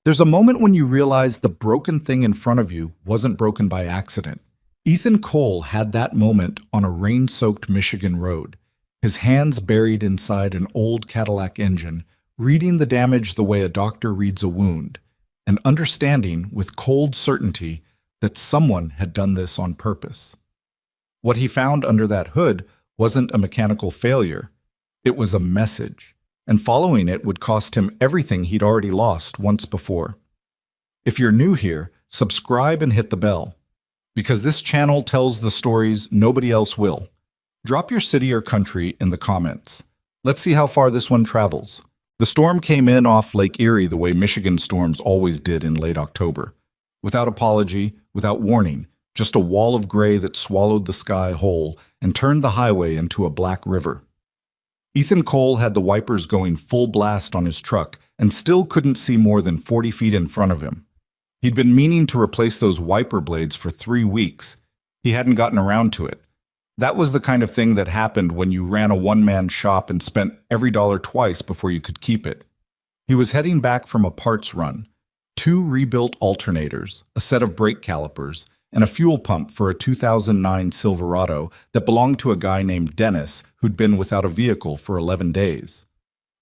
There's a moment when you realize the broken thing in front of you wasn't broken by accident. Ethan Cole had that moment on a rain-soaked Michigan road, his hands buried inside an old Cadillac engine, reading the damage the way a doctor reads a wound, and understanding with cold certainty that someone had done this on purpose. What he found under that hood wasn't a mechanical failure. It was a message, and following it would cost him everything he'd already lost once before. If you're new here, subscribe and hit the bell, because this channel tells the stories nobody else will. Drop your city or country in the comments. Let's see how far this one travels. The storm came in off Lake Erie the way Michigan storms always did in late October. Without apology, without warning, just a wall of gray that swallowed the sky whole and turned the highway into a black river. Ethan Cole had the wipers going full blast on his truck and still couldn't see more than 40 feet in front of him. He'd been meaning to replace those wiper blades for 3 weeks. He hadn't gotten around to it. That was the kind of thing that happened when you ran a one-man shop and spent every dollar twice before you could keep it. He was heading back from a parts run, 2 rebuilt alternators, a set of brake calipers, and a fuel pump for a 2009 Silverado that belonged to a guy named Dennis who'd been without a vehicle for 11 days.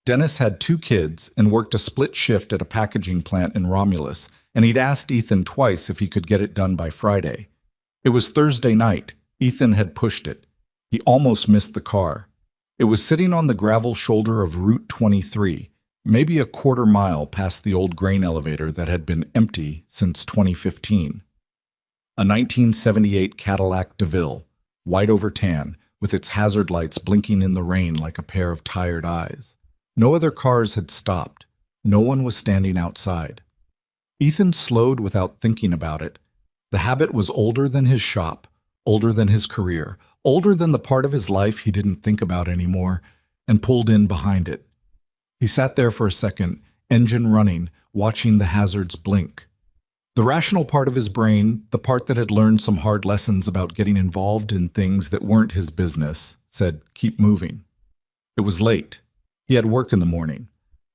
Dennis had 2 kids and worked a split shift at a packaging plant in Romulus, and he'd asked Ethan twice if he could get it done by Friday. It was Thursday night. Ethan had pushed it. He almost missed the car. It was sitting on the gravel shoulder of Route 23, maybe a quarter mile past the old grain elevator that had been empty since 2015. A 1978 Cadillac DeVille, white over tan, with its hazard lights blinking in the rain like a pair of tired eyes. No other cars had stopped. No one was standing outside. Ethan slowed without thinking about it. The habit was older than his shop, older than his career, older than the part of his life he didn't think about anymore, and pulled in behind it. He sat there for a second, engine running, watching the hazards blink. The rational part of his brain, the part that had learned some hard lessons about getting involved in things that weren't his business, said, "Keep moving." It was late. He had work in the morning.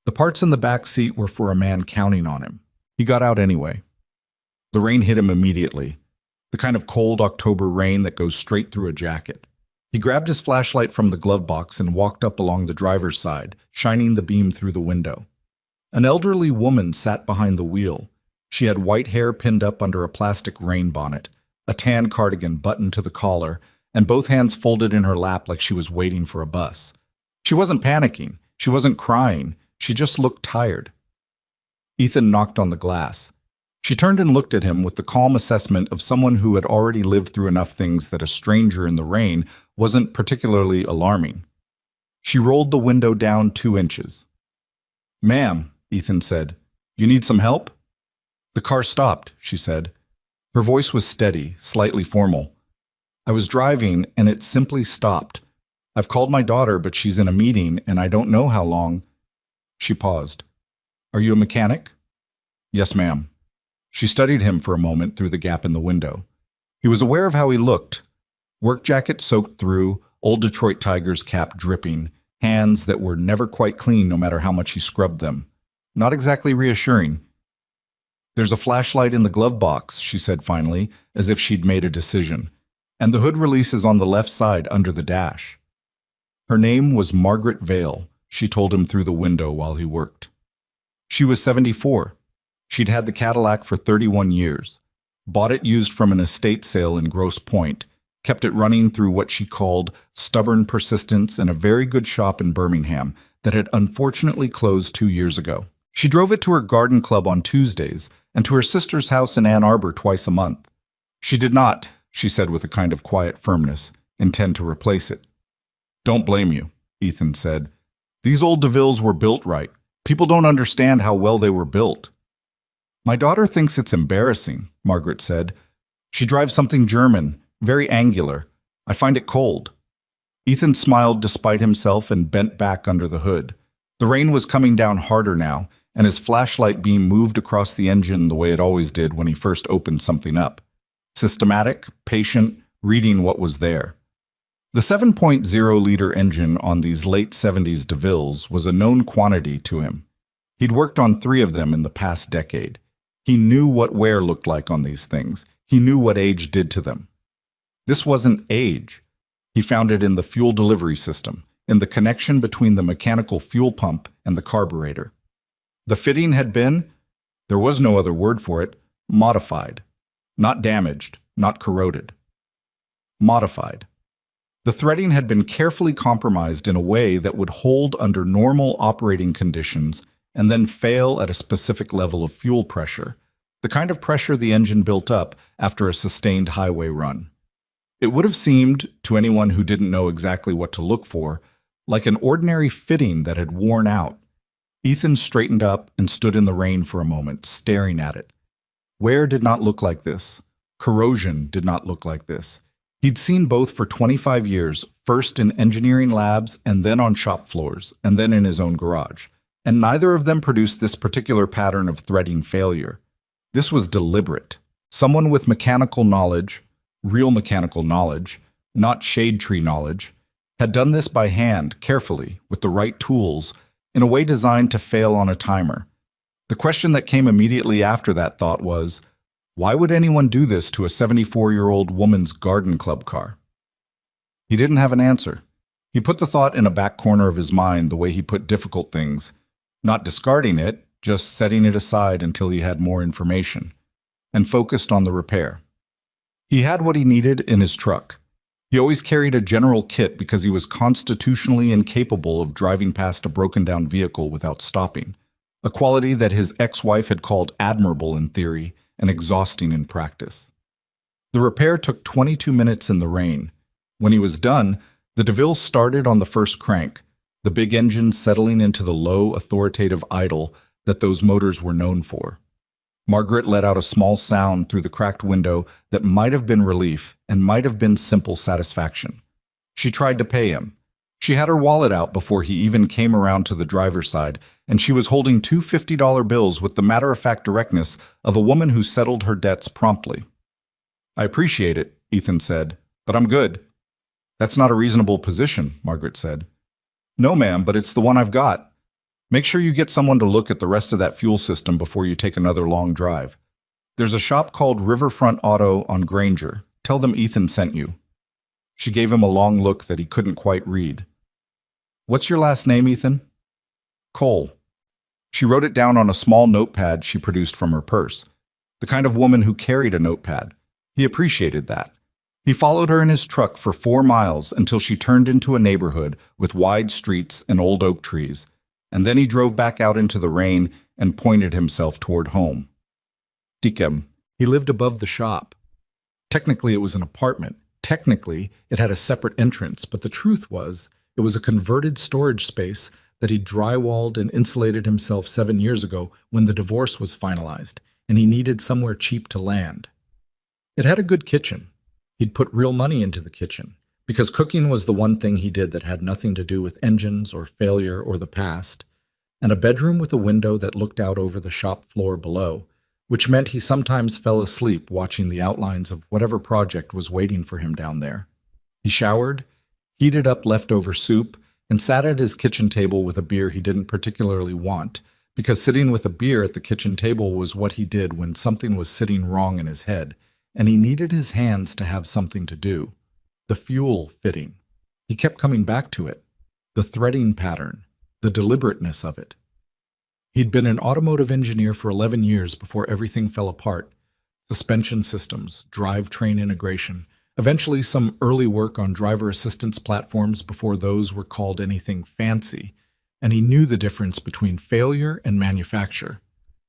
The parts in the back seat were for a man counting on him. He got out anyway. The rain hit him immediately, the kind of cold October rain that goes straight through a jacket. He grabbed his flashlight from the glove box and walked up along the driver's side, shining the beam through the window. An elderly woman sat behind the wheel. She had white hair pinned up under a plastic rain bonnet, a tan cardigan buttoned to the collar, and both hands folded in her lap like she was waiting for a bus. She wasn't panicking. She wasn't crying. She just looked tired. Ethan knocked on the glass. She turned and looked at him with the calm assessment of someone who had already lived through enough things that a stranger in the rain wasn't particularly alarming. She rolled the window down 2 inches. "Ma'am," Ethan said, "you need some help?" "The car stopped," she said. Her voice was steady, slightly formal. "I was driving, and it simply stopped. I've called my daughter, but she's in a meeting, and I don't know how long." She paused. "Are you a mechanic?" "Yes, ma'am." She studied him for a moment through the gap in the window. He was aware of how he looked. Work jacket soaked through, old Detroit Tigers cap dripping, hands that were never quite clean no matter how much he scrubbed them. Not exactly reassuring. "There's a flashlight in the glove box," she said finally, as if she'd made a decision. "And the hood release is on the left side under the dash." Her name was Margaret Vale, she told him through the window while he worked. She was 74. She'd had the Cadillac for 31 years, bought it used from an estate sale in Grosse Pointe, kept it running through what she called stubborn persistence in a very good shop in Birmingham that had unfortunately closed 2 years ago. She drove it to her garden club on Tuesdays and to her sister's house in Ann Arbor twice a month. She did not, she said with a kind of quiet firmness, intend to replace it. "Don't blame you," Ethan said. "These old DeVilles were built right. People don't understand how well they were built." "My daughter thinks it's embarrassing," Margaret said. "She drives something German, very angular. I find it cold." Ethan smiled despite himself and bent back under the hood. The rain was coming down harder now, and his flashlight beam moved across the engine the way it always did when he first opened something up. Systematic, patient, reading what was there. The 7.0-liter engine on these late 70s DeVilles was a known quantity to him. He'd worked on 3 of them in the past decade. He knew what wear looked like on these things. He knew what age did to them. This wasn't age. He found it in the fuel delivery system, in the connection between the mechanical fuel pump and the carburetor. The fitting had been, there was no other word for it, modified. Not damaged, not corroded. Modified. The threading had been carefully compromised in a way that would hold under normal operating conditions and then fail at a specific level of fuel pressure, the kind of pressure the engine built up after a sustained highway run. It would have seemed, to anyone who didn't know exactly what to look for, like an ordinary fitting that had worn out. Ethan straightened up and stood in the rain for a moment, staring at it. Wear did not look like this. Corrosion did not look like this. He'd seen both for 25 years, first in engineering labs and then on shop floors, and then in his own garage. And neither of them produced this particular pattern of threading failure. This was deliberate. Someone with mechanical knowledge, real mechanical knowledge, not shade tree knowledge, had done this by hand, carefully, with the right tools, in a way designed to fail on a timer. The question that came immediately after that thought was, why would anyone do this to a 74-year-old woman's garden club car? He didn't have an answer. He put the thought in a back corner of his mind the way he put difficult things, not discarding it, just setting it aside until he had more information, and focused on the repair. He had what he needed in his truck. He always carried a general kit because he was constitutionally incapable of driving past a broken-down vehicle without stopping, a quality that his ex-wife had called admirable in theory and exhausting in practice. The repair took 22 minutes in the rain. When he was done, the DeVille started on the first crank, the big engine settling into the low, authoritative idle that those motors were known for. Margaret let out a small sound through the cracked window that might have been relief and might have been simple satisfaction. She tried to pay him. She had her wallet out before he even came around to the driver's side, and she was holding 2 $50 bills with the matter-of-fact directness of a woman who settled her debts promptly. "I appreciate it," Ethan said, "but I'm good." "That's not a reasonable position," Margaret said. "No, ma'am, but it's the one I've got. Make sure you get someone to look at the rest of that fuel system before you take another long drive. There's a shop called Riverfront Auto on Granger. Tell them Ethan sent you." She gave him a long look that he couldn't quite read. "What's your last name, Ethan?" "Cole." She wrote it down on a small notepad she produced from her purse. The kind of woman who carried a notepad. He appreciated that. He followed her in his truck for 4 miles until she turned into a neighborhood with wide streets and old oak trees, and then he drove back out into the rain and pointed himself toward home. Dickem. He lived above the shop. Technically, it was an apartment. Technically, it had a separate entrance, but the truth was, it was a converted storage space that he drywalled and insulated himself 7 years ago when the divorce was finalized, and he needed somewhere cheap to land. It had a good kitchen. He'd put real money into the kitchen, because cooking was the one thing he did that had nothing to do with engines or failure or the past, and a bedroom with a window that looked out over the shop floor below, which meant he sometimes fell asleep watching the outlines of whatever project was waiting for him down there. He showered, heated up leftover soup, and sat at his kitchen table with a beer he didn't particularly want, because sitting with a beer at the kitchen table was what he did when something was sitting wrong in his head, and he needed his hands to have something to do. The fuel fitting. He kept coming back to it. The threading pattern. The deliberateness of it. He'd been an automotive engineer for 11 years before everything fell apart. Suspension systems, drivetrain integration, eventually some early work on driver assistance platforms before those were called anything fancy, and he knew the difference between failure and manufacture.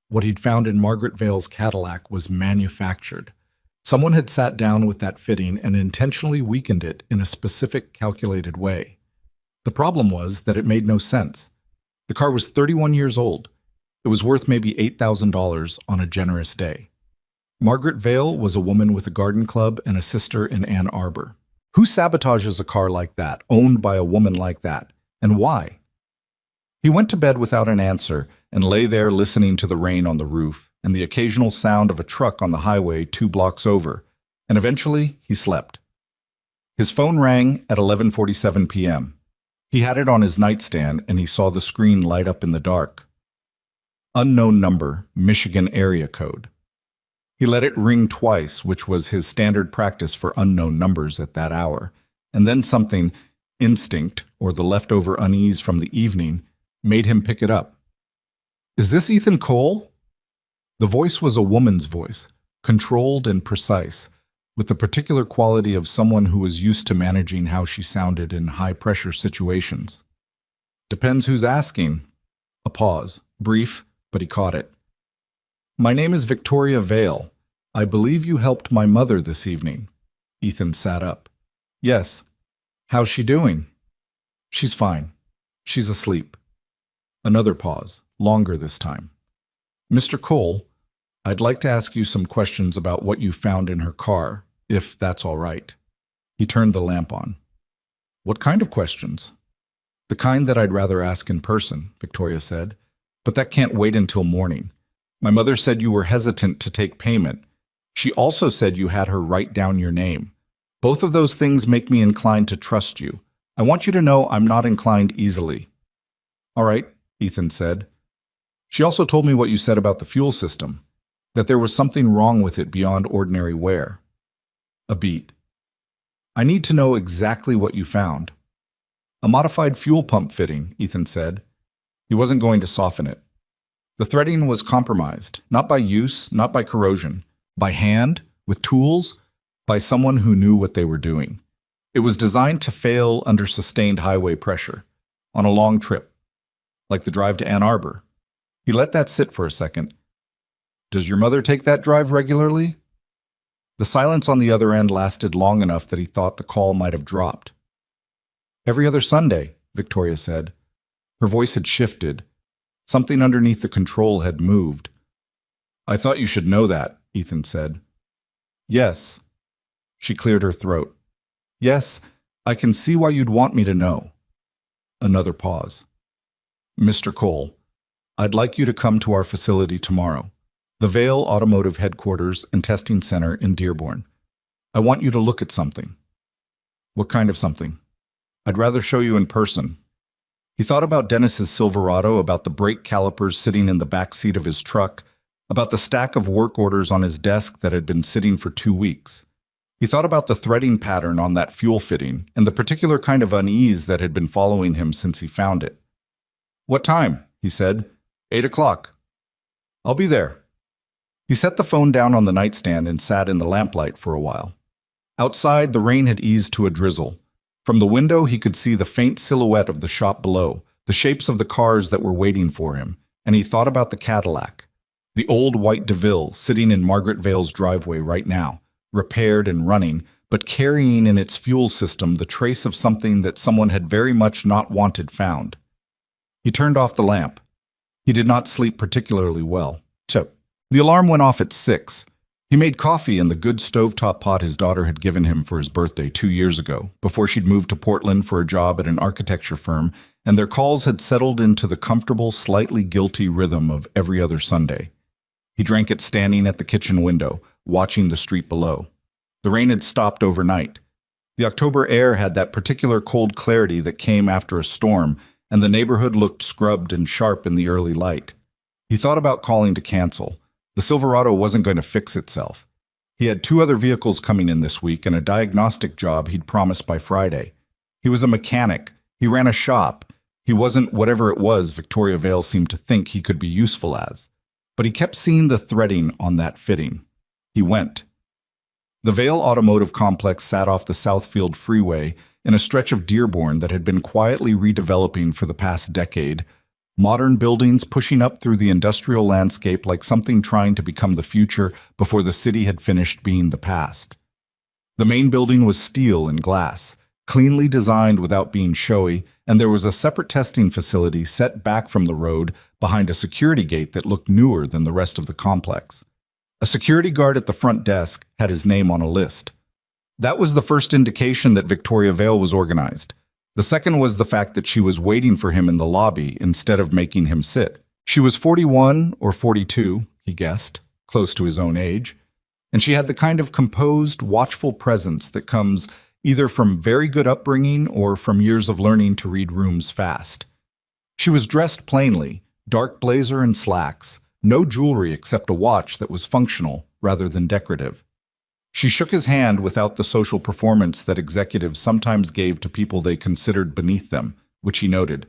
What he'd found in Margaret Vale's Cadillac was manufactured. Someone had sat down with that fitting and intentionally weakened it in a specific, calculated way. The problem was that it made no sense. The car was 31 years old. It was worth maybe $8,000 on a generous day. Margaret Vale was a woman with a garden club and a sister in Ann Arbor. Who sabotages a car like that, owned by a woman like that, and why? He went to bed without an answer and lay there listening to the rain on the roof and the occasional sound of a truck on the highway 2 blocks over, and eventually he slept. His phone rang at 11:47 p.m. He had it on his nightstand and he saw the screen light up in the dark. Unknown number, Michigan area code. He let it ring twice, which was his standard practice for unknown numbers at that hour, and then something, instinct or the leftover unease from the evening, made him pick it up. "Is this Ethan Cole?" The voice was a woman's voice, controlled and precise, with the particular quality of someone who was used to managing how she sounded in high-pressure situations. "Depends who's asking." A pause, brief, but he caught it. "My name is Victoria Vale. I believe you helped my mother this evening." Ethan sat up. "Yes. How's she doing?" "She's fine. She's asleep." Another pause, longer this time. "Mr. Cole, I'd like to ask you some questions about what you found in her car, if that's all right." He turned the lamp on. "What kind of questions?" "The kind that I'd rather ask in person," Victoria said. "But that can't wait until morning. My mother said you were hesitant to take payment. She also said you had her write down your name. Both of those things make me inclined to trust you. I want you to know I'm not inclined easily." "All right," Ethan said. "She also told me what you said about the fuel system, that there was something wrong with it beyond ordinary wear." A beat. "I need to know exactly what you found." "A modified fuel pump fitting," Ethan said. He wasn't going to soften it. "The threading was compromised, not by use, not by corrosion. By hand, with tools, by someone who knew what they were doing. It was designed to fail under sustained highway pressure, on a long trip, like the drive to Ann Arbor." He let that sit for a second. "Does your mother take that drive regularly?" The silence on the other end lasted long enough that he thought the call might have dropped. "Every other Sunday," Victoria said. Her voice had shifted. Something underneath the control had moved. "I thought you should know that," Ethan said. "Yes." She cleared her throat. "Yes, I can see why you'd want me to know." Another pause. "Mr. Cole, I'd like you to come to our facility tomorrow, the Vale Automotive Headquarters and Testing Center in Dearborn. I want you to look at something." "What kind of something?" "I'd rather show you in person." He thought about Dennis's Silverado, about the brake calipers sitting in the back seat of his truck, about the stack of work orders on his desk that had been sitting for 2 weeks. He thought about the threading pattern on that fuel fitting and the particular kind of unease that had been following him since he found it. "What time?" he said. 8 o'clock. "I'll be there." He set the phone down on the nightstand and sat in the lamplight for a while. Outside, the rain had eased to a drizzle. From the window, he could see the faint silhouette of the shop below, the shapes of the cars that were waiting for him, and he thought about the Cadillac, the old white DeVille sitting in Margaret Vale's driveway right now, repaired and running, but carrying in its fuel system the trace of something that someone had very much not wanted found. He turned off the lamp. He did not sleep particularly well. The alarm went off at 6. He made coffee in the good stovetop pot his daughter had given him for his birthday 2 years ago, before she'd moved to Portland for a job at an architecture firm, and their calls had settled into the comfortable, slightly guilty rhythm of every other Sunday. He drank it standing at the kitchen window, watching the street below. The rain had stopped overnight. The October air had that particular cold clarity that came after a storm, and the neighborhood looked scrubbed and sharp in the early light. He thought about calling to cancel. The Silverado wasn't going to fix itself. He had 2 other vehicles coming in this week and a diagnostic job he'd promised by Friday. He was a mechanic. He ran a shop. He wasn't whatever it was Victoria Vale seemed to think he could be useful as. But he kept seeing the threading on that fitting. He went. The Vale Automotive Complex sat off the Southfield Freeway in a stretch of Dearborn that had been quietly redeveloping for the past decade, modern buildings pushing up through the industrial landscape like something trying to become the future before the city had finished being the past. The main building was steel and glass, cleanly designed without being showy, and there was a separate testing facility set back from the road behind a security gate that looked newer than the rest of the complex. A security guard at the front desk had his name on a list. That was the first indication that Victoria Vale was organized. The second was the fact that she was waiting for him in the lobby instead of making him sit. She was 41 or 42, he guessed, close to his own age, and she had the kind of composed, watchful presence that comes either from very good upbringing or from years of learning to read rooms fast. She was dressed plainly, dark blazer and slacks, no jewelry except a watch that was functional rather than decorative. She shook his hand without the social performance that executives sometimes gave to people they considered beneath them, which he noted.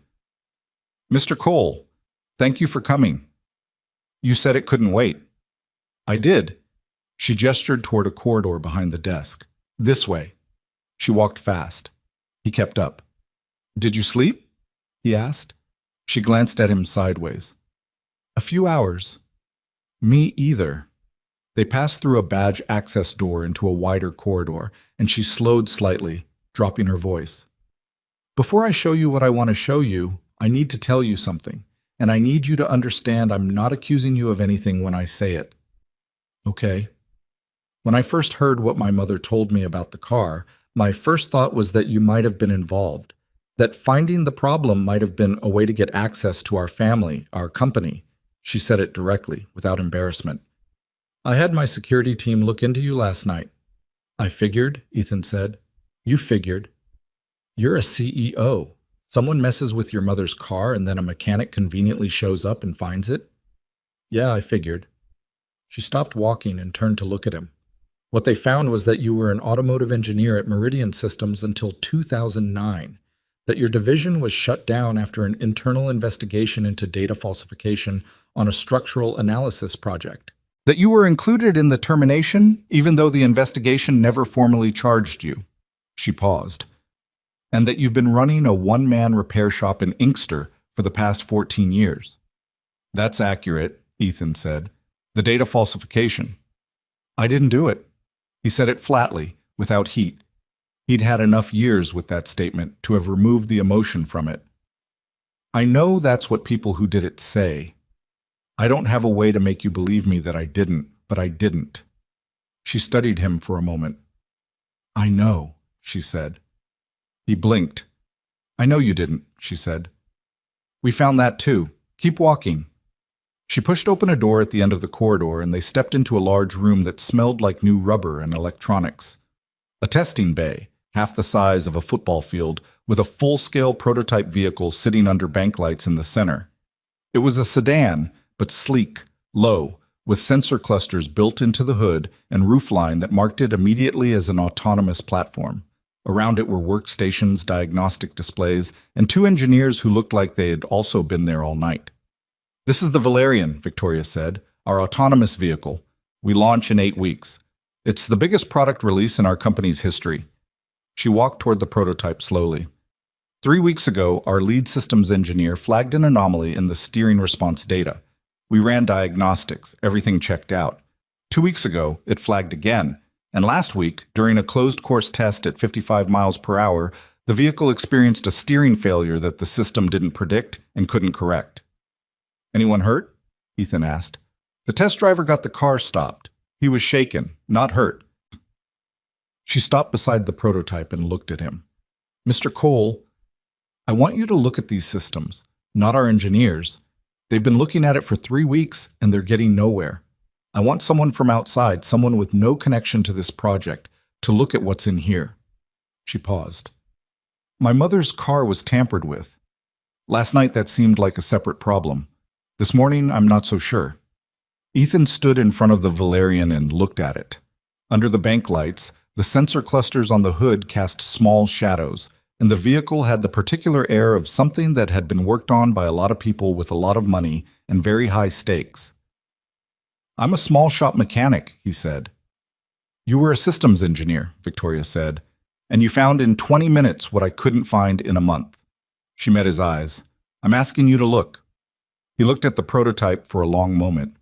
"Mr. Cole, thank you for coming. You said it couldn't wait." "I did." She gestured toward a corridor behind the desk. "This way." She walked fast. He kept up. "Did you sleep?" he asked. She glanced at him sideways. "A few hours." "Me either." They passed through a badge access door into a wider corridor, and she slowed slightly, dropping her voice. "Before I show you what I want to show you, I need to tell you something, and I need you to understand I'm not accusing you of anything when I say it." "Okay." "When I first heard what my mother told me about the car, my first thought was that you might have been involved, that finding the problem might have been a way to get access to our family, our company." She said it directly, without embarrassment. "I had my security team look into you last night." "I figured," Ethan said. "You figured. You're a CEO. Someone messes with your mother's car and then a mechanic conveniently shows up and finds it?" "Yeah, I figured." She stopped walking and turned to look at him. "What they found was that you were an automotive engineer at Meridian Systems until 2009, that your division was shut down after an internal investigation into data falsification on a structural analysis project, that you were included in the termination even though the investigation never formally charged you." She paused. "And that you've been running a one-man repair shop in Inkster for the past 14 years. "That's accurate," Ethan said. "The data falsification." "I didn't do it." He said it flatly, without heat. He'd had enough years with that statement to have removed the emotion from it. "I know that's what people who did it say. I don't have a way to make you believe me that I didn't, but I didn't." She studied him for a moment. "I know," she said. He blinked. "I know you didn't," she said. "We found that too. Keep walking." She pushed open a door at the end of the corridor, and they stepped into a large room that smelled like new rubber and electronics. A testing bay, half the size of a football field, with a full-scale prototype vehicle sitting under bank lights in the center. It was a sedan, but sleek, low, with sensor clusters built into the hood and roofline that marked it immediately as an autonomous platform. Around it were workstations, diagnostic displays, and two engineers who looked like they had also been there all night. "This is the Valerian," Victoria said, "our autonomous vehicle. We launch in 8 weeks. It's the biggest product release in our company's history." She walked toward the prototype slowly. 3 weeks ago, our lead systems engineer flagged an anomaly in the steering response data. We ran diagnostics, everything checked out. 2 weeks ago, it flagged again, and last week, during a closed-course test at 55 miles per hour, the vehicle experienced a steering failure that the system didn't predict and couldn't correct. "Anyone hurt?" Ethan asked. "The test driver got the car stopped. He was shaken, not hurt." She stopped beside the prototype and looked at him. "Mr. Cole, I want you to look at these systems, not our engineers. They've been looking at it for 3 weeks, and they're getting nowhere. I want someone from outside, someone with no connection to this project, to look at what's in here." She paused. "My mother's car was tampered with. Last night that seemed like a separate problem. This morning I'm not so sure." Ethan stood in front of the Valerian and looked at it. Under the bank lights, the sensor clusters on the hood cast small shadows, and the vehicle had the particular air of something that had been worked on by a lot of people with a lot of money and very high stakes. "I'm a small shop mechanic," he said. "You were a systems engineer," Victoria said, "and you found in 20 minutes what I couldn't find in a month." She met his eyes. "I'm asking you to look." He looked at the prototype for a long moment.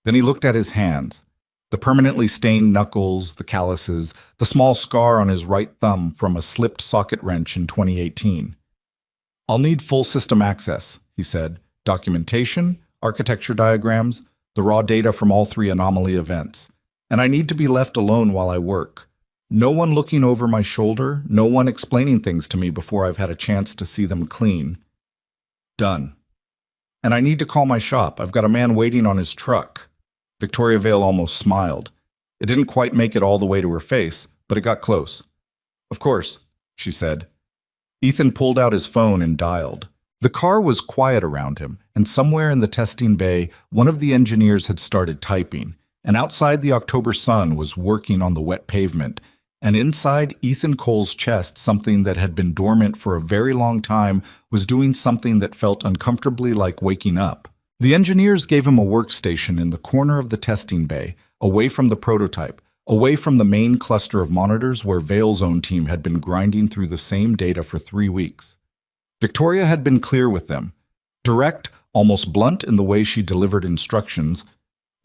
Then he looked at his hands. The permanently stained knuckles, the calluses, the small scar on his right thumb from a slipped socket wrench in 2018. "I'll need full system access," he said. "Documentation, architecture diagrams, the raw data from all 3 anomaly events. And I need to be left alone while I work. No one looking over my shoulder, no one explaining things to me before I've had a chance to see them clean. Done. And I need to call my shop. I've got a man waiting on his truck." Victoria Vale almost smiled. It didn't quite make it all the way to her face, but it got close. Of course, she said. Ethan pulled out his phone and dialed. The car was quiet around him, and somewhere in the testing bay, one of the engineers had started typing, and outside the October sun was working on the wet pavement, and inside Ethan Cole's chest, something that had been dormant for a very long time was doing something that felt uncomfortably like waking up. The engineers gave him a workstation in the corner of the testing bay, away from the prototype, away from the main cluster of monitors where Vale's own team had been grinding through the same data for 3 weeks. Victoria had been clear with them, direct, almost blunt in the way she delivered instructions,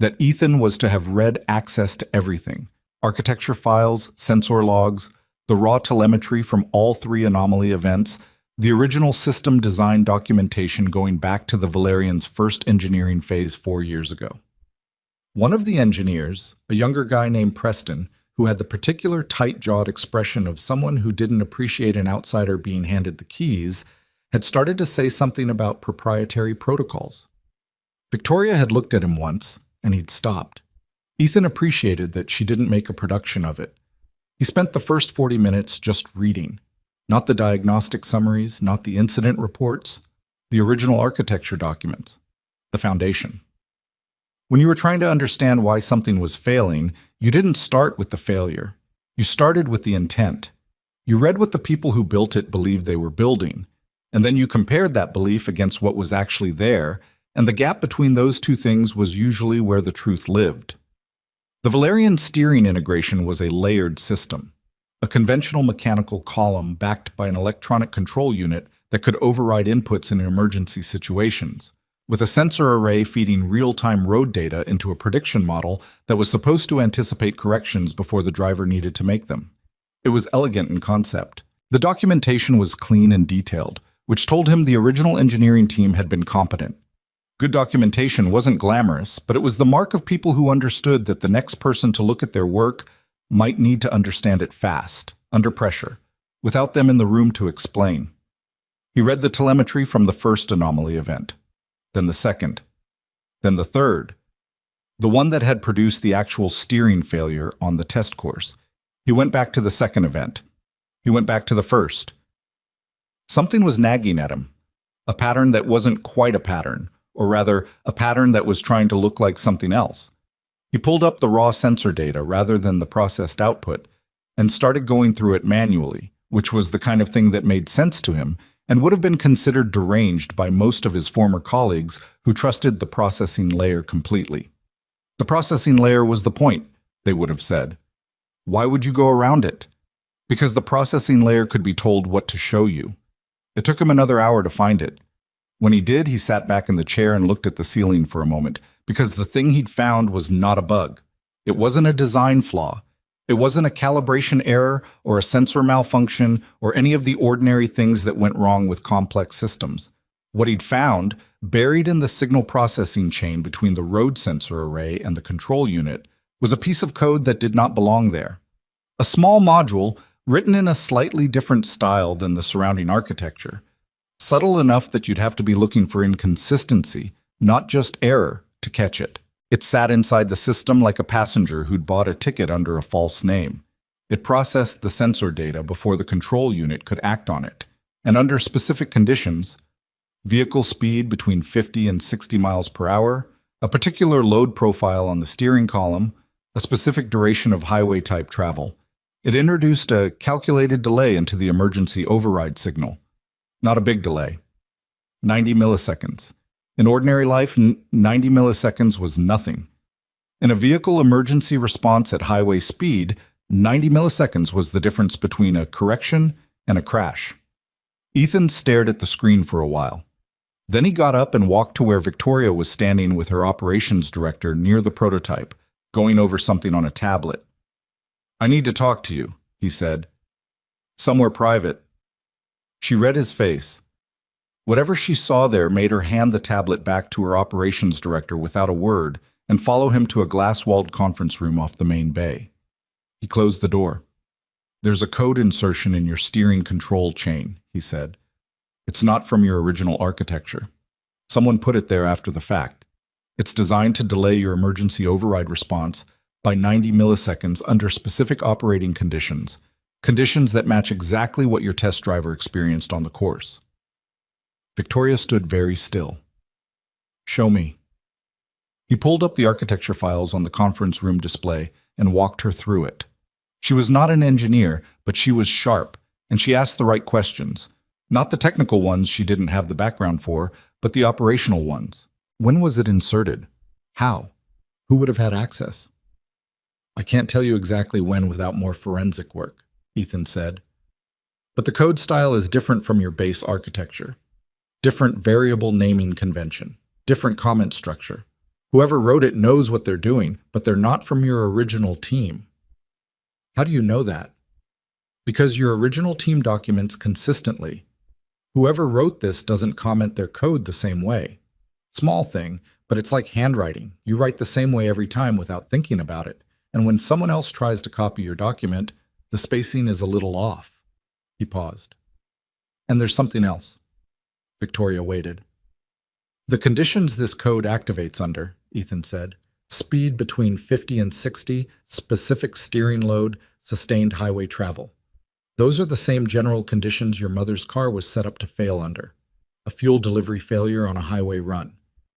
that Ethan was to have read access to everything: architecture files, sensor logs, the raw telemetry from all 3 anomaly events, the original system design documentation going back to the Valerian's first engineering phase 4 years ago. One of the engineers, a younger guy named Preston, who had the particular tight-jawed expression of someone who didn't appreciate an outsider being handed the keys, had started to say something about proprietary protocols. Victoria had looked at him once, and he'd stopped. Ethan appreciated that she didn't make a production of it. He spent the first 40 minutes just reading. Not the diagnostic summaries, not the incident reports, the original architecture documents, the foundation. When you were trying to understand why something was failing, you didn't start with the failure. You started with the intent. You read what the people who built it believed they were building, and then you compared that belief against what was actually there, and the gap between those two things was usually where the truth lived. The Valerian steering integration was a layered system, a conventional mechanical column backed by an electronic control unit that could override inputs in emergency situations, with a sensor array feeding real-time road data into a prediction model that was supposed to anticipate corrections before the driver needed to make them. It was elegant in concept. The documentation was clean and detailed, which told him the original engineering team had been competent. Good documentation wasn't glamorous, but it was the mark of people who understood that the next person to look at their work might need to understand it fast, under pressure, without them in the room to explain. He read the telemetry from the first anomaly event, then the second, then the third, the one that had produced the actual steering failure on the test course. He went back to the second event. He went back to the first. Something was nagging at him, a pattern that wasn't quite a pattern, or rather, a pattern that was trying to look like something else. He pulled up the raw sensor data rather than the processed output, and started going through it manually, which was the kind of thing that made sense to him and would have been considered deranged by most of his former colleagues who trusted the processing layer completely. The processing layer was the point, they would have said. Why would you go around it? Because the processing layer could be told what to show you. It took him another hour to find it. When he did, he sat back in the chair and looked at the ceiling for a moment, because the thing he'd found was not a bug. It wasn't a design flaw. It wasn't a calibration error or a sensor malfunction or any of the ordinary things that went wrong with complex systems. What he'd found, buried in the signal processing chain between the road sensor array and the control unit, was a piece of code that did not belong there. A small module, written in a slightly different style than the surrounding architecture, subtle enough that you'd have to be looking for inconsistency, not just error, to catch it. It sat inside the system like a passenger who'd bought a ticket under a false name. It processed the sensor data before the control unit could act on it, and under specific conditions, vehicle speed between 50 and 60 miles per hour, a particular load profile on the steering column, a specific duration of highway-type travel, it introduced a calculated delay into the emergency override signal. Not a big delay. 90 milliseconds. In ordinary life, 90 milliseconds was nothing. In a vehicle emergency response at highway speed, 90 milliseconds was the difference between a correction and a crash. Ethan stared at the screen for a while. Then he got up and walked to where Victoria was standing with her operations director near the prototype, going over something on a tablet. "I need to talk to you," he said. "Somewhere private." She read his face. Whatever she saw there made her hand the tablet back to her operations director without a word and follow him to a glass-walled conference room off the main bay. He closed the door. "There's a code insertion in your steering control chain," he said. "It's not from your original architecture. Someone put it there after the fact. It's designed to delay your emergency override response by 90 milliseconds under specific operating conditions, Conditions that match exactly what your test driver experienced on the course. Victoria stood very still. Show me. He pulled up the architecture files on the conference room display and walked her through it. She was not an engineer, but she was sharp, and she asked the right questions. Not the technical ones she didn't have the background for, but the operational ones. When was it inserted? How? Who would have had access? I can't tell you exactly when without more forensic work, Ethan said. But the code style is different from your base architecture. Different variable naming convention. Different comment structure. Whoever wrote it knows what they're doing, but they're not from your original team. How do you know that? Because your original team documents consistently. Whoever wrote this doesn't comment their code the same way. Small thing, but it's like handwriting. You write the same way every time without thinking about it. And when someone else tries to copy your document, the spacing is a little off. He paused. And there's something else. Victoria waited. The conditions this code activates under, Ethan said, speed between 50 and 60, specific steering load, sustained highway travel. Those are the same general conditions your mother's car was set up to fail under. A fuel delivery failure on a highway run.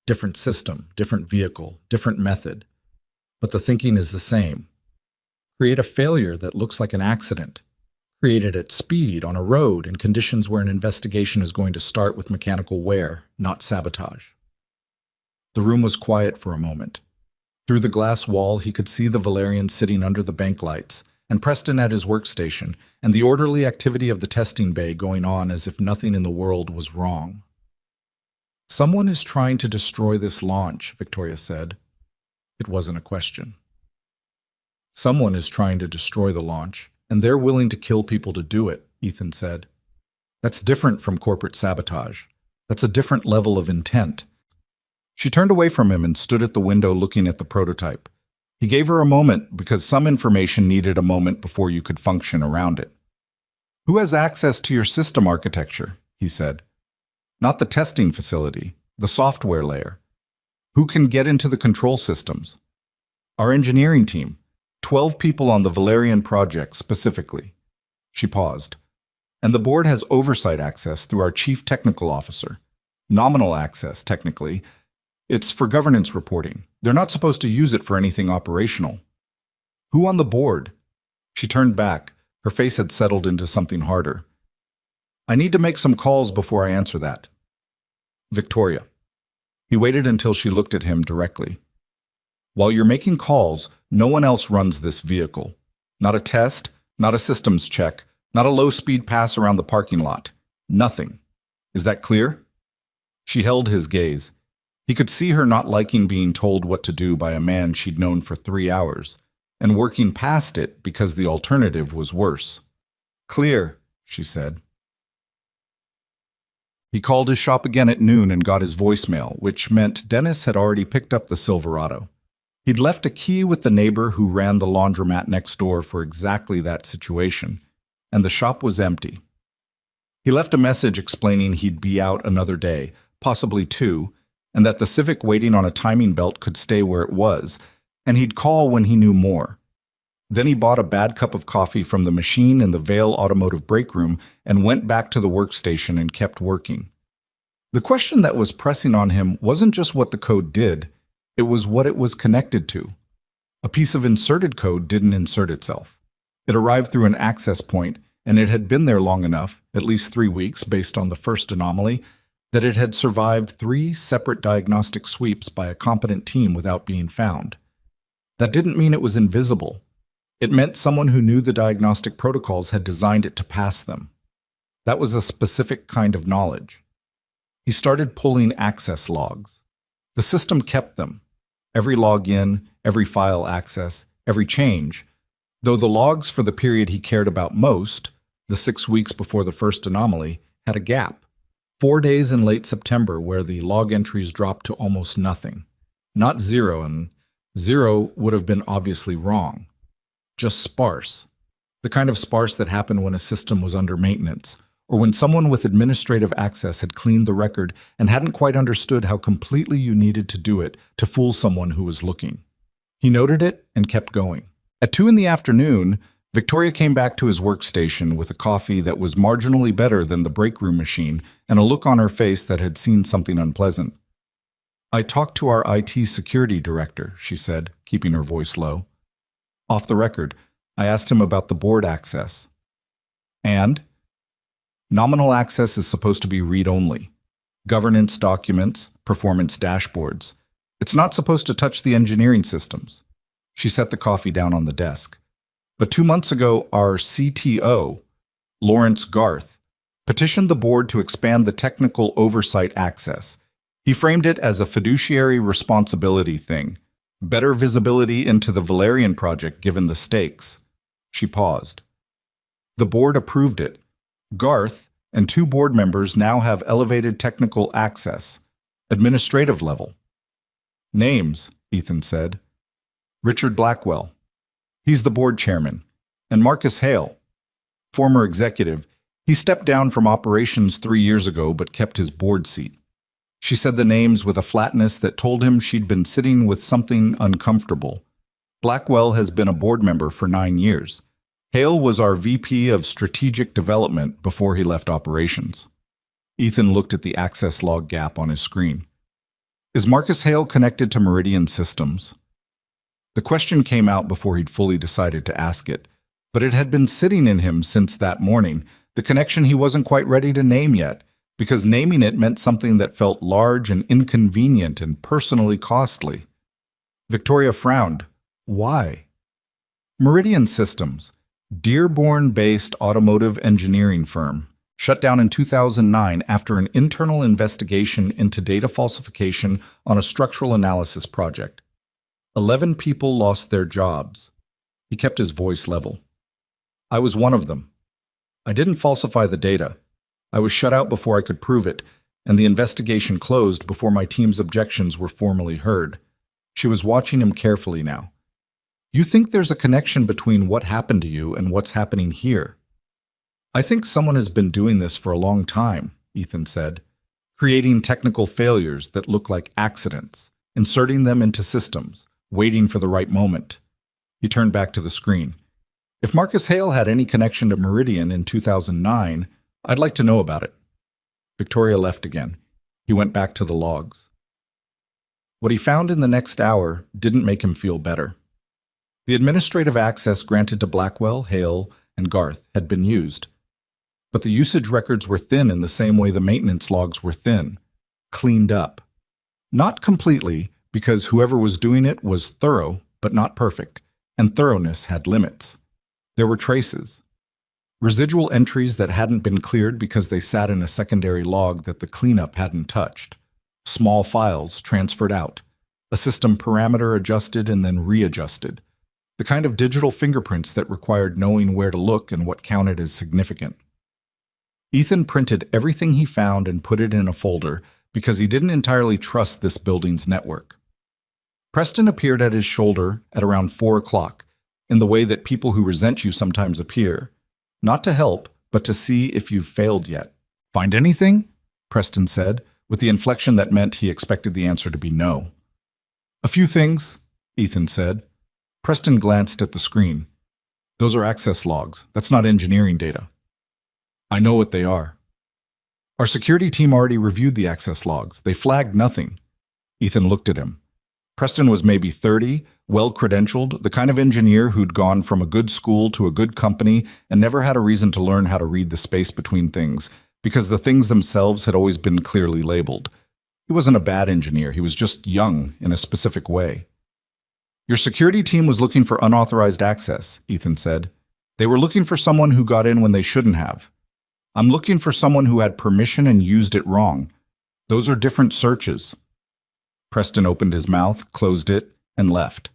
Different system, different vehicle, different method. But the thinking is the same. Create a failure that looks like an accident. Create it at speed on a road in conditions where an investigation is going to start with mechanical wear, not sabotage. The room was quiet for a moment. Through the glass wall, he could see the Valerian sitting under the bank lights, and Preston at his workstation, and the orderly activity of the testing bay going on as if nothing in the world was wrong. Someone is trying to destroy this launch, Victoria said. It wasn't a question. Someone is trying to destroy the launch, and they're willing to kill people to do it, Ethan said. That's different from corporate sabotage. That's a different level of intent. She turned away from him and stood at the window looking at the prototype. He gave her a moment because some information needed a moment before you could function around it. Who has access to your system architecture? He said. Not the testing facility, the software layer. Who can get into the control systems? Our engineering team. 12 people on the Valerian project specifically. She paused. And the board has oversight access through our chief technical officer. Nominal access, technically. It's for governance reporting. They're not supposed to use it for anything operational. Who on the board? She turned back. Her face had settled into something harder. I need to make some calls before I answer that. Victoria. He waited until she looked at him directly. While you're making calls, no one else runs this vehicle. Not a test, not a systems check, not a low-speed pass around the parking lot. Nothing. Is that clear? She held his gaze. He could see her not liking being told what to do by a man she'd known for 3 hours, and working past it because the alternative was worse. Clear, she said. He called his shop again at noon and got his voicemail, which meant Dennis had already picked up the Silverado. He'd left a key with the neighbor who ran the laundromat next door for exactly that situation, and the shop was empty. He left a message explaining he'd be out another day, possibly 2, and that the Civic waiting on a timing belt could stay where it was, and he'd call when he knew more. Then he bought a bad cup of coffee from the machine in the Vale Automotive break room and went back to the workstation and kept working. The question that was pressing on him wasn't just what the code did, it was what it was connected to. A piece of inserted code didn't insert itself. It arrived through an access point, and it had been there long enough, at least 3 weeks based on the first anomaly, that it had survived 3 separate diagnostic sweeps by a competent team without being found. That didn't mean it was invisible. It meant someone who knew the diagnostic protocols had designed it to pass them. That was a specific kind of knowledge. He started pulling access logs. The system kept them. Every login, every file access, every change, though the logs for the period he cared about most, the 6 weeks before the first anomaly, had a gap. 4 days in late September where the log entries dropped to almost nothing. Not 0, and 0 would have been obviously wrong. Just sparse. The kind of sparse that happened when a system was under maintenance, or when someone with administrative access had cleaned the record and hadn't quite understood how completely you needed to do it to fool someone who was looking. He noted it and kept going. At 2 in the afternoon, Victoria came back to his workstation with a coffee that was marginally better than the break room machine and a look on her face that had seen something unpleasant. "I talked to our IT security director," she said, keeping her voice low. "Off the record, I asked him about the board access." "And?" "Nominal access is supposed to be read-only. Governance documents, performance dashboards. It's not supposed to touch the engineering systems." She set the coffee down on the desk. "But 2 months ago, our CTO, Lawrence Garth, petitioned the board to expand the technical oversight access. He framed it as a fiduciary responsibility thing, better visibility into the Valerian project given the stakes." She paused. "The board approved it. Garth and 2 board members now have elevated technical access, administrative level." "Names," Ethan said. "Richard Blackwell. He's the board chairman. And Marcus Hale, former executive. He stepped down from operations 3 years ago but kept his board seat." She said the names with a flatness that told him she'd been sitting with something uncomfortable. "Blackwell has been a board member for 9 years. Hale was our VP of Strategic Development before he left operations." Ethan looked at the access log gap on his screen. "Is Marcus Hale connected to Meridian Systems?" The question came out before he'd fully decided to ask it, but it had been sitting in him since that morning, the connection he wasn't quite ready to name yet, because naming it meant something that felt large and inconvenient and personally costly. Victoria frowned. "Why?" "Meridian Systems, Dearborn-based automotive engineering firm, shut down in 2009 after an internal investigation into data falsification on a structural analysis project. 11 people lost their jobs." He kept his voice level. "I was one of them. I didn't falsify the data. I was shut out before I could prove it, and the investigation closed before my team's objections were formally heard." She was watching him carefully now. "You think there's a connection between what happened to you and what's happening here?" "I think someone has been doing this for a long time," Ethan said, "creating technical failures that look like accidents, inserting them into systems, waiting for the right moment." He turned back to the screen. "If Marcus Hale had any connection to Meridian in 2009, I'd like to know about it." Victoria left again. He went back to the logs. What he found in the next hour didn't make him feel better. The administrative access granted to Blackwell, Hale, and Garth had been used. But the usage records were thin in the same way the maintenance logs were thin. Cleaned up. Not completely, because whoever was doing it was thorough, but not perfect, and thoroughness had limits. There were traces. Residual entries that hadn't been cleared because they sat in a secondary log that the cleanup hadn't touched. Small files transferred out. A system parameter adjusted and then readjusted. The kind of digital fingerprints that required knowing where to look and what counted as significant. Ethan printed everything he found and put it in a folder because he didn't entirely trust this building's network. Preston appeared at his shoulder at around 4 o'clock, in the way that people who resent you sometimes appear. Not to help, but to see if you've failed yet. "Find anything?" Preston said, with the inflection that meant he expected the answer to be no. "A few things," Ethan said. Preston glanced at the screen. "Those are access logs. That's not engineering data." "I know what they are." "Our security team already reviewed the access logs. They flagged nothing." Ethan looked at him. Preston was maybe 30, well-credentialed, the kind of engineer who'd gone from a good school to a good company and never had a reason to learn how to read the space between things, because the things themselves had always been clearly labeled. He wasn't a bad engineer, he was just young in a specific way. "Your security team was looking for unauthorized access," Ethan said. "They were looking for someone who got in when they shouldn't have. I'm looking for someone who had permission and used it wrong. Those are different searches." Preston opened his mouth, closed it, and left.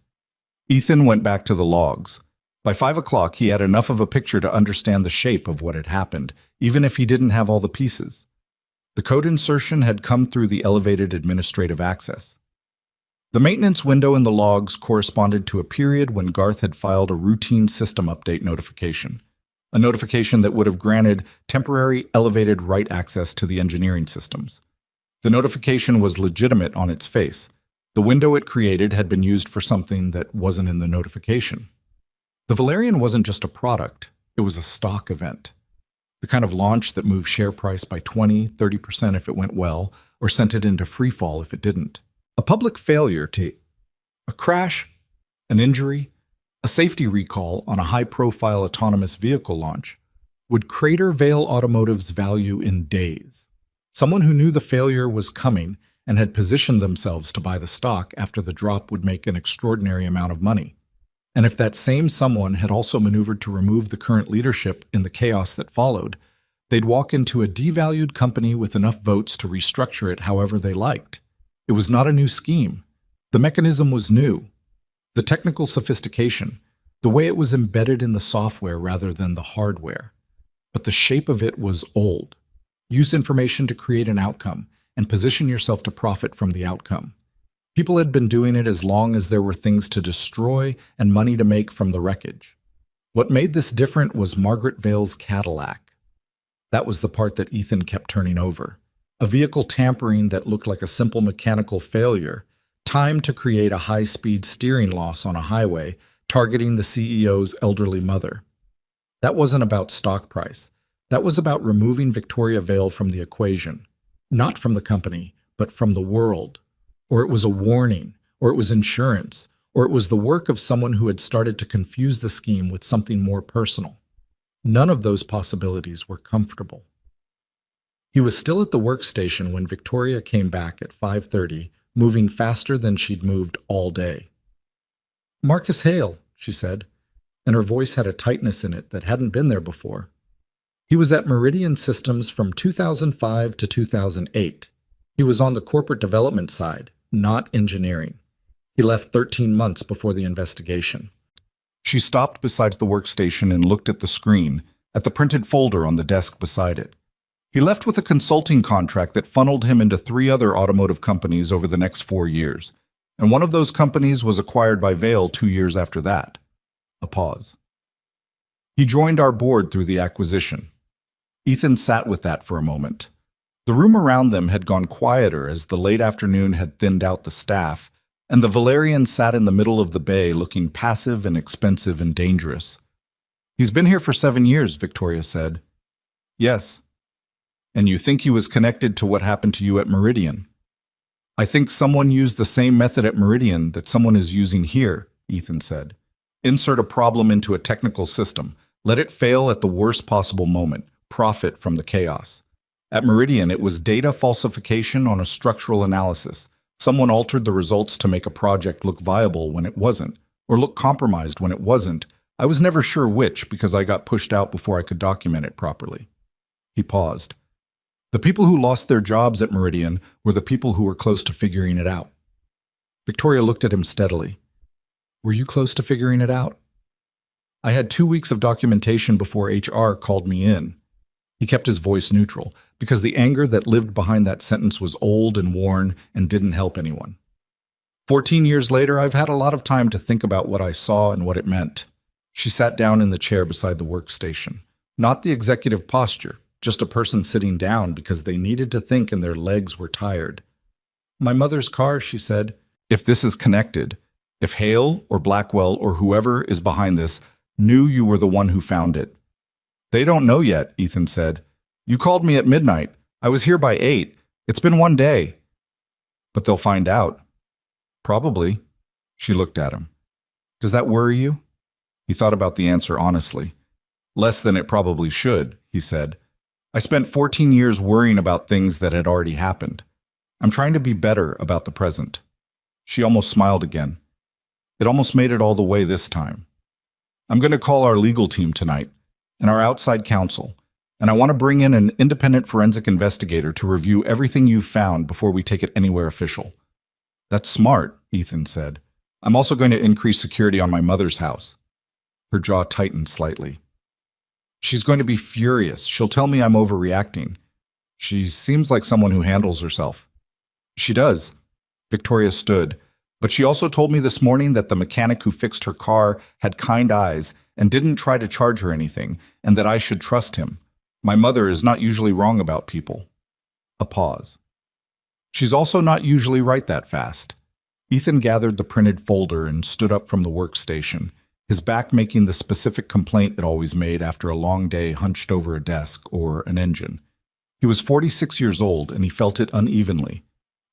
Ethan went back to the logs. By 5 o'clock, he had enough of a picture to understand the shape of what had happened, even if he didn't have all the pieces. The code insertion had come through the elevated administrative access. The maintenance window in the logs corresponded to a period when Garth had filed a routine system update notification, a notification that would have granted temporary elevated write access to the engineering systems. The notification was legitimate on its face. The window it created had been used for something that wasn't in the notification. The Valerian wasn't just a product, it was a stock event. The kind of launch that moved share price by 20–30% if it went well, or sent it into free fall if it didn't. A public failure to a crash, an injury, a safety recall on a high-profile autonomous vehicle launch would crater Vail Automotive's value in days. Someone who knew the failure was coming and had positioned themselves to buy the stock after the drop would make an extraordinary amount of money. And if that same someone had also maneuvered to remove the current leadership in the chaos that followed, they'd walk into a devalued company with enough votes to restructure it however they liked. It was not a new scheme. The mechanism was new. The technical sophistication, the way it was embedded in the software rather than the hardware. But the shape of it was old. Use information to create an outcome and position yourself to profit from the outcome. People had been doing it as long as there were things to destroy and money to make from the wreckage. What made this different was Margaret Vail's Cadillac. That was the part that Ethan kept turning over. A vehicle tampering that looked like a simple mechanical failure, timed to create a high-speed steering loss on a highway, targeting the CEO's elderly mother. That wasn't about stock price. That was about removing Victoria Vail from the equation. Not from the company, but from the world. Or it was a warning, or it was insurance, or it was the work of someone who had started to confuse the scheme with something more personal. None of those possibilities were comfortable. He was still at the workstation when Victoria came back at 5:30, moving faster than she'd moved all day. "Marcus Hale," she said, and her voice had a tightness in it that hadn't been there before. He was at Meridian Systems from 2005 to 2008. He was on the corporate development side, not engineering. He left 13 months before the investigation. She stopped beside the workstation and looked at the screen, at the printed folder on the desk beside it. He left with a consulting contract that funneled him into 3 other automotive companies over the next 4 years, and one of those companies was acquired by Vail 2 years after that. A pause. He joined our board through the acquisition. Ethan sat with that for a moment. The room around them had gone quieter as the late afternoon had thinned out the staff, and the Valerian sat in the middle of the bay looking passive and expensive and dangerous. "He's been here for 7 years, Victoria said. "Yes." "And you think he was connected to what happened to you at Meridian?" "I think someone used the same method at Meridian that someone is using here," Ethan said. "Insert a problem into a technical system. Let it fail at the worst possible moment. Profit from the chaos. At Meridian, it was data falsification on a structural analysis. Someone altered the results to make a project look viable when it wasn't, or look compromised when it wasn't. I was never sure which because I got pushed out before I could document it properly." He paused. The people who lost their jobs at Meridian were the people who were close to figuring it out. Victoria looked at him steadily. "Were you close to figuring it out?" "I had 2 weeks of documentation before HR called me in." He kept his voice neutral, because the anger that lived behind that sentence was old and worn and didn't help anyone. 14 years later, I've had a lot of time to think about what I saw and what it meant." She sat down in the chair beside the workstation. Not the executive posture, just a person sitting down because they needed to think and their legs were tired. "My mother's car," she said. "If this is connected, if Hale or Blackwell or whoever is behind this knew you were the one who found it." "They don't know yet," Ethan said. "You called me at midnight. I was here by 8. It's been 1 day." "But they'll find out." "Probably." She looked at him. "Does that worry you?" He thought about the answer honestly. "Less than it probably should," he said. "I spent 14 years worrying about things that had already happened. I'm trying to be better about the present." She almost smiled again. "It almost made it all the way this time. I'm going to call our legal team tonight, and our outside counsel, and I want to bring in an independent forensic investigator to review everything you've found before we take it anywhere official." "That's smart," Ethan said. "I'm also going to increase security on my mother's house." Her jaw tightened slightly. "She's going to be furious. She'll tell me I'm overreacting. She seems like someone who handles herself." "She does." Victoria stood. "But she also told me this morning that the mechanic who fixed her car had kind eyes and didn't try to charge her anything, and that I should trust him. My mother is not usually wrong about people." A pause. "She's also not usually right that fast." Ethan gathered the printed folder and stood up from the workstation. his back making the specific complaint it always made after a long day hunched over a desk or an engine. He was 46 years old, and he felt it unevenly.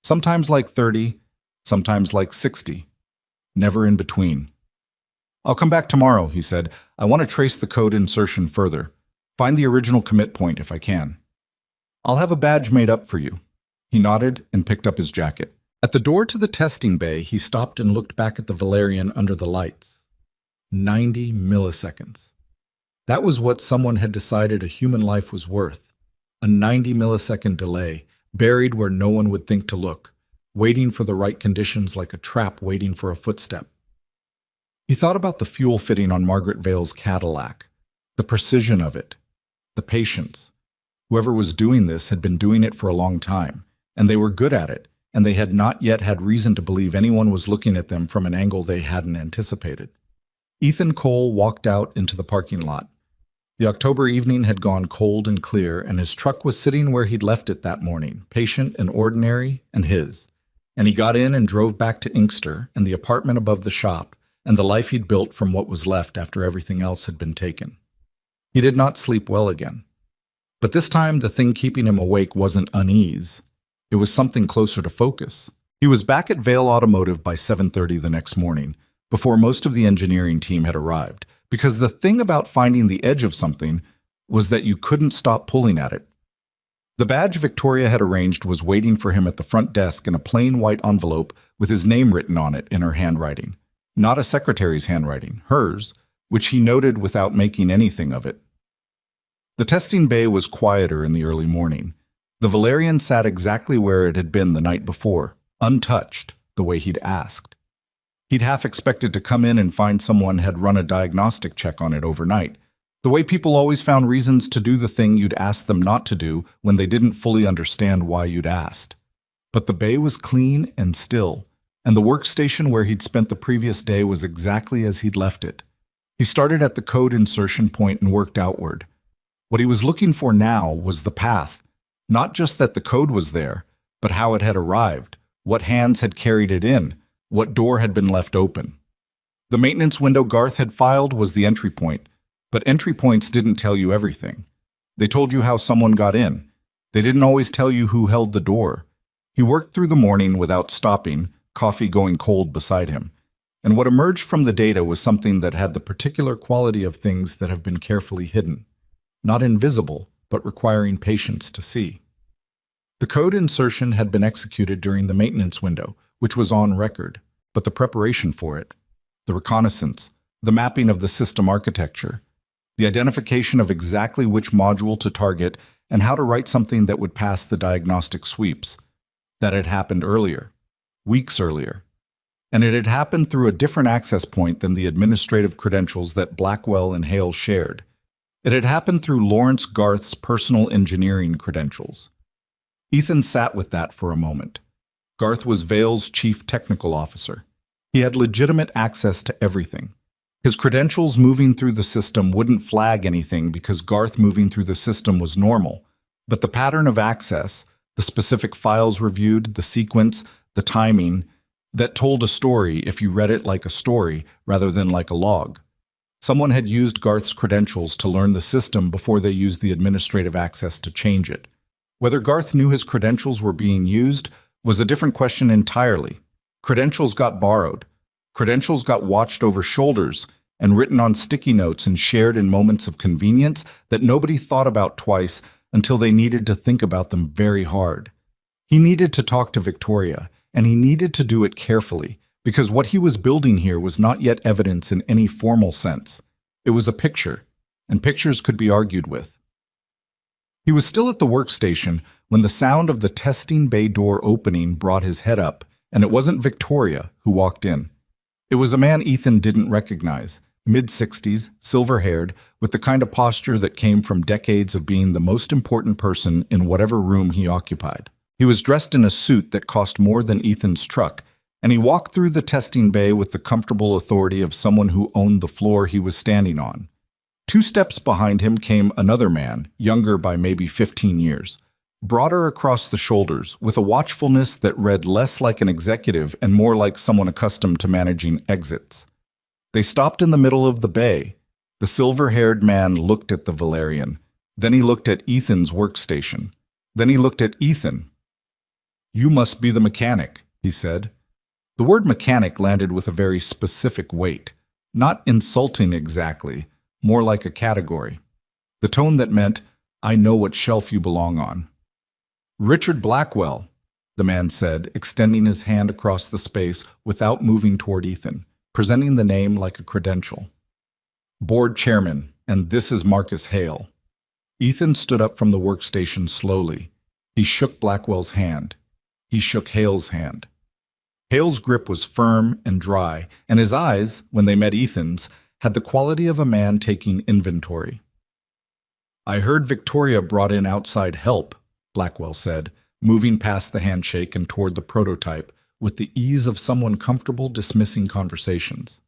Sometimes like 30, sometimes like 60. Never in between. "I'll come back tomorrow," he said. "I want to trace the code insertion further. Find the original commit point if I can. I'll have a badge made up for you." He nodded and picked up his jacket. At the door to the testing bay, he stopped and looked back at the Valerian under the lights. 90 milliseconds. That was what someone had decided a human life was worth. A 90-millisecond delay, buried where no one would think to look, waiting for the right conditions like a trap waiting for a footstep. He thought about the fuel fitting on Margaret Vale's Cadillac, the precision of it, the patience. Whoever was doing this had been doing it for a long time, and they were good at it, and they had not yet had reason to believe anyone was looking at them from an angle they hadn't anticipated. Ethan Cole walked out into the parking lot. The October evening had gone cold and clear, and his truck was sitting where he'd left it that morning, patient and ordinary, and his. And he got in and drove back to Inkster and the apartment above the shop, and the life he'd built from what was left after everything else had been taken. He did not sleep well again. But this time the thing keeping him awake wasn't unease. It was something closer to focus. He was back at Vale Automotive by 7:30 the next morning, before most of the engineering team had arrived, because the thing about finding the edge of something was that you couldn't stop pulling at it. The badge Victoria had arranged was waiting for him at the front desk in a plain white envelope with his name written on it in her handwriting. Not a secretary's handwriting, hers, which he noted without making anything of it. The testing bay was quieter in the early morning. The Valerian sat exactly where it had been the night before, untouched, the way he'd asked. He'd half expected to come in and find someone had run a diagnostic check on it overnight, the way people always found reasons to do the thing you'd asked them not to do when they didn't fully understand why you'd asked. But the bay was clean and still, and the workstation where he'd spent the previous day was exactly as he'd left it. He started at the code insertion point and worked outward. What he was looking for now was the path, not just that the code was there, but how it had arrived, what hands had carried it in, what door had been left open. The maintenance window Garth had filed was the entry point, but entry points didn't tell you everything. They told you how someone got in. They didn't always tell you who held the door. He worked through the morning without stopping, coffee going cold beside him. And what emerged from the data was something that had the particular quality of things that have been carefully hidden. Not invisible, but requiring patience to see. The code insertion had been executed during the maintenance window, which was on record, but the preparation for it, the reconnaissance, the mapping of the system architecture, the identification of exactly which module to target and how to write something that would pass the diagnostic sweeps, that had happened earlier, weeks earlier. And it had happened through a different access point than the administrative credentials that Blackwell and Hale shared. It had happened through Lawrence Garth's personal engineering credentials. Ethan sat with that for a moment. Garth was Vale's chief technical officer. He had legitimate access to everything. His credentials moving through the system wouldn't flag anything because Garth moving through the system was normal, but the pattern of access, the specific files reviewed, the sequence, the timing, that told a story if you read it like a story rather than like a log. Someone had used Garth's credentials to learn the system before they used the administrative access to change it. Whether Garth knew his credentials were being used was a different question entirely. Credentials got borrowed. Credentials got watched over shoulders and written on sticky notes and shared in moments of convenience that nobody thought about twice until they needed to think about them very hard. He needed to talk to Victoria, and he needed to do it carefully, because what he was building here was not yet evidence in any formal sense. It was a picture, and pictures could be argued with. He was still at the workstation when the sound of the testing bay door opening brought his head up, and it wasn't Victoria who walked in. It was a man Ethan didn't recognize, mid-60s, silver-haired, with the kind of posture that came from decades of being the most important person in whatever room he occupied. He was dressed in a suit that cost more than Ethan's truck, and he walked through the testing bay with the comfortable authority of someone who owned the floor he was standing on. 2 steps behind him came another man, younger by maybe 15 years, broader across the shoulders, with a watchfulness that read less like an executive and more like someone accustomed to managing exits. They stopped in the middle of the bay. The silver-haired man looked at the Valerian. Then he looked at Ethan's workstation. Then he looked at Ethan. "You must be the mechanic," he said. The word mechanic landed with a very specific weight. Not insulting exactly, more like a category. The tone that meant, "I know what shelf you belong on." "Richard Blackwell," the man said, extending his hand across the space without moving toward Ethan, presenting the name like a credential. "Board chairman, and this is Marcus Hale." Ethan stood up from the workstation slowly. He shook Blackwell's hand. He shook Hale's hand. Hale's grip was firm and dry, and his eyes, when they met Ethan's, had the quality of a man taking inventory. "I heard Victoria brought in outside help," Blackwell said, moving past the handshake and toward the prototype with the ease of someone comfortable dismissing conversations.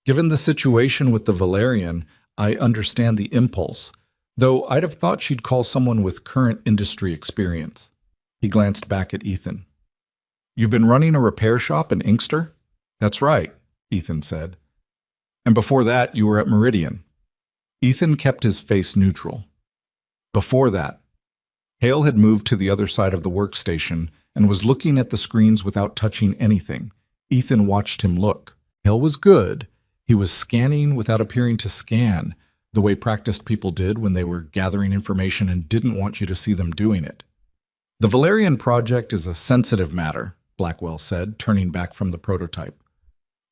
"Given the situation with the Valerian, I understand the impulse, though I'd have thought she'd call someone with current industry experience." He glanced back at Ethan. "You've been running a repair shop in Inkster?" "That's right," Ethan said. "And before that, you were at Meridian." Ethan kept his face neutral. "Before that." Hale had moved to the other side of the workstation and was looking at the screens without touching anything. Ethan watched him look. Hale was good. He was scanning without appearing to scan, the way practiced people did when they were gathering information and didn't want you to see them doing it. "The Valerian project is a sensitive matter," Blackwell said, turning back from the prototype.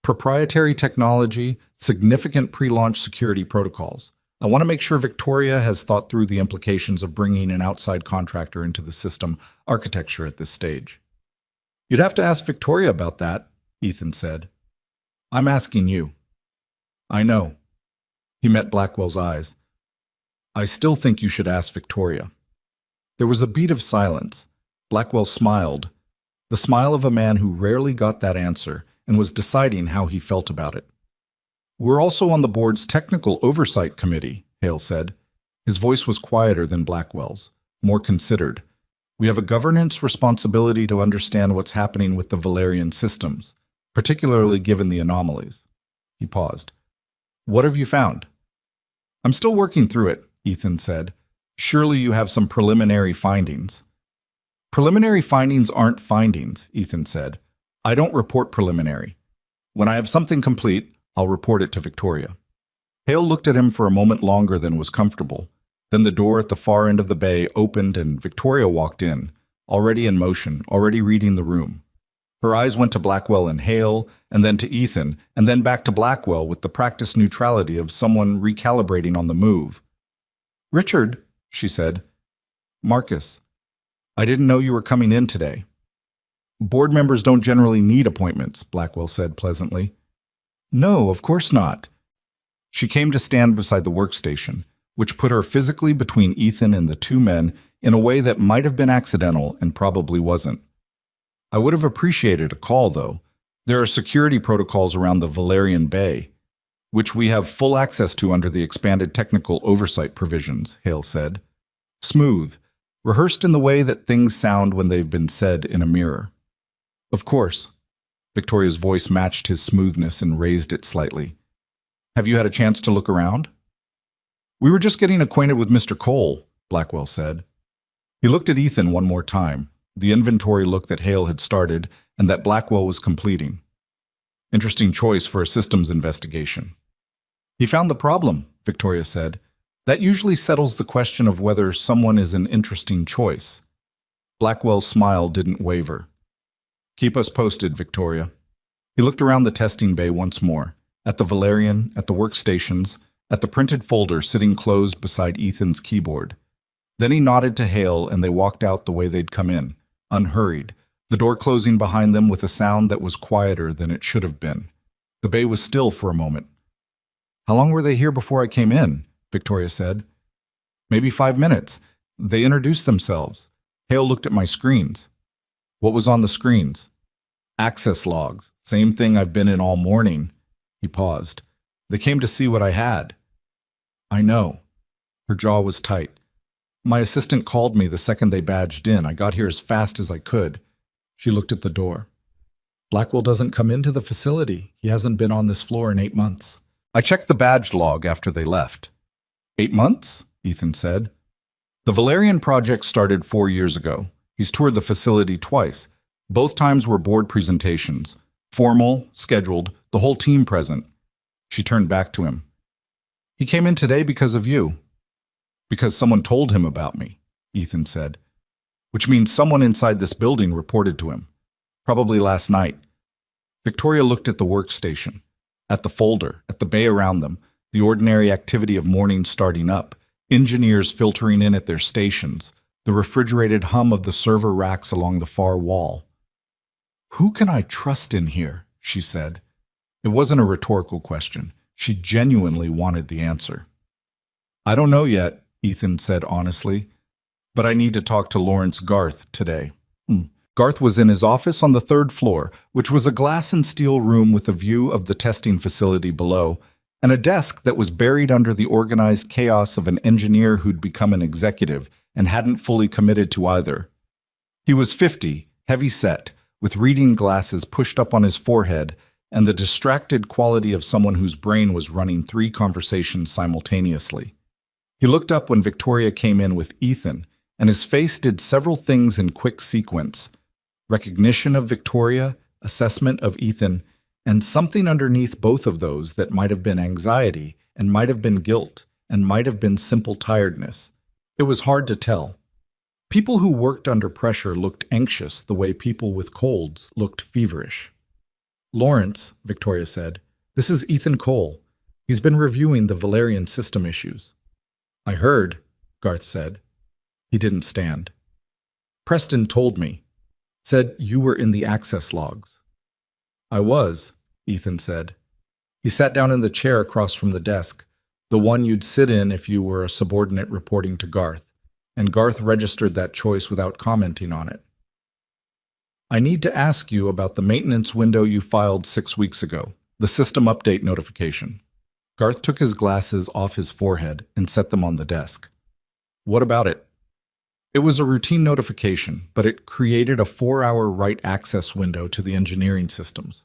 "Proprietary technology, significant pre-launch security protocols. I want to make sure Victoria has thought through the implications of bringing an outside contractor into the system architecture at this stage." "You'd have to ask Victoria about that," Ethan said. "I'm asking you." "I know." He met Blackwell's eyes. "I still think you should ask Victoria." There was a beat of silence. Blackwell smiled, the smile of a man who rarely got that answer and was deciding how he felt about it. "We're also on the board's technical oversight committee," Hale said. His voice was quieter than Blackwell's, more considered. "We have a governance responsibility to understand what's happening with the Valerian systems, particularly given the anomalies." He paused. "What have you found?" "I'm still working through it," Ethan said. "Surely you have some preliminary findings." "Preliminary findings aren't findings," Ethan said. "I don't report preliminary. When I have something complete, I'll report it to Victoria." Hale looked at him for a moment longer than was comfortable. Then the door at the far end of the bay opened and Victoria walked in, already in motion, already reading the room. Her eyes went to Blackwell and Hale, and then to Ethan, and then back to Blackwell with the practiced neutrality of someone recalibrating on the move. "Richard," she said. "Marcus, I didn't know you were coming in today." "Board members don't generally need appointments," Blackwell said pleasantly. "No, of course not." She came to stand beside the workstation, which put her physically between Ethan and the two men in a way that might have been accidental and probably wasn't. "I would have appreciated a call, though. There are security protocols around the Valerian Bay, which we have full access to under the expanded technical oversight provisions," Hale said. "Smooth, rehearsed in the way that things sound when they've been said in a mirror." "Of course." Victoria's voice matched his smoothness and raised it slightly. "Have you had a chance to look around?" "We were just getting acquainted with Mr. Cole," Blackwell said. He looked at Ethan one more time, the inventory look that Hale had started and that Blackwell was completing. "Interesting choice for a systems investigation." "He found the problem," Victoria said. "That usually settles the question of whether someone is an interesting choice." Blackwell's smile didn't waver. "Keep us posted, Victoria." He looked around the testing bay once more, at the Valerian, at the workstations, at the printed folder sitting closed beside Ethan's keyboard. Then he nodded to Hale and they walked out the way they'd come in, unhurried, the door closing behind them with a sound that was quieter than it should have been. The bay was still for a moment. "How long were they here before I came in?" Victoria said. "Maybe 5 minutes. They introduced themselves." Hale looked at my screens. "What was on the screens?" "Access logs. Same thing I've been in all morning." He paused. "They came to see what I had." "I know." Her jaw was tight. "My assistant called me the second they badged in. I got here as fast as I could." She looked at the door. Blackwell doesn't come into the facility. He hasn't been on this floor in 8 months. I checked the badge log after they left. 8 months? Ethan said. The Valerian project started 4 years ago. He's toured the facility twice. Both times were board presentations. Formal, scheduled, the whole team present. She turned back to him. He came in today because of you. Because someone told him about me, Ethan said. Which means someone inside this building reported to him. Probably last night. Victoria looked at the workstation, at the folder, at the bay around them, the ordinary activity of morning starting up, engineers filtering in at their stations, the refrigerated hum of the server racks along the far wall. Who can I trust in here? She said. It wasn't a rhetorical question. She genuinely wanted the answer. I don't know yet, Ethan said honestly, but I need to talk to Lawrence Garth today. Garth was in his office on the 3rd floor, which was a glass and steel room with a view of the testing facility below, and a desk that was buried under the organized chaos of an engineer who'd become an executive and hadn't fully committed to either. He was 50, heavy-set, with reading glasses pushed up on his forehead, and the distracted quality of someone whose brain was running 3 conversations simultaneously. He looked up when Victoria came in with Ethan, and his face did several things in quick sequence. Recognition of Victoria, assessment of Ethan, and something underneath both of those that might have been anxiety, and might have been guilt, and might have been simple tiredness. It was hard to tell. People who worked under pressure looked anxious the way people with colds looked feverish. Lawrence, Victoria said, this is Ethan Cole. He's been reviewing the Valerian system issues. I heard, Garth said. He didn't stand. Preston told me. Said you were in the access logs. I was, Ethan said. He sat down in the chair across from the desk, the one you'd sit in if you were a subordinate reporting to Garth, and Garth registered that choice without commenting on it. I need to ask you about the maintenance window you filed 6 weeks ago, the system update notification. Garth took his glasses off his forehead and set them on the desk. What about it? It was a routine notification, but it created a 4-hour write access window to the engineering systems.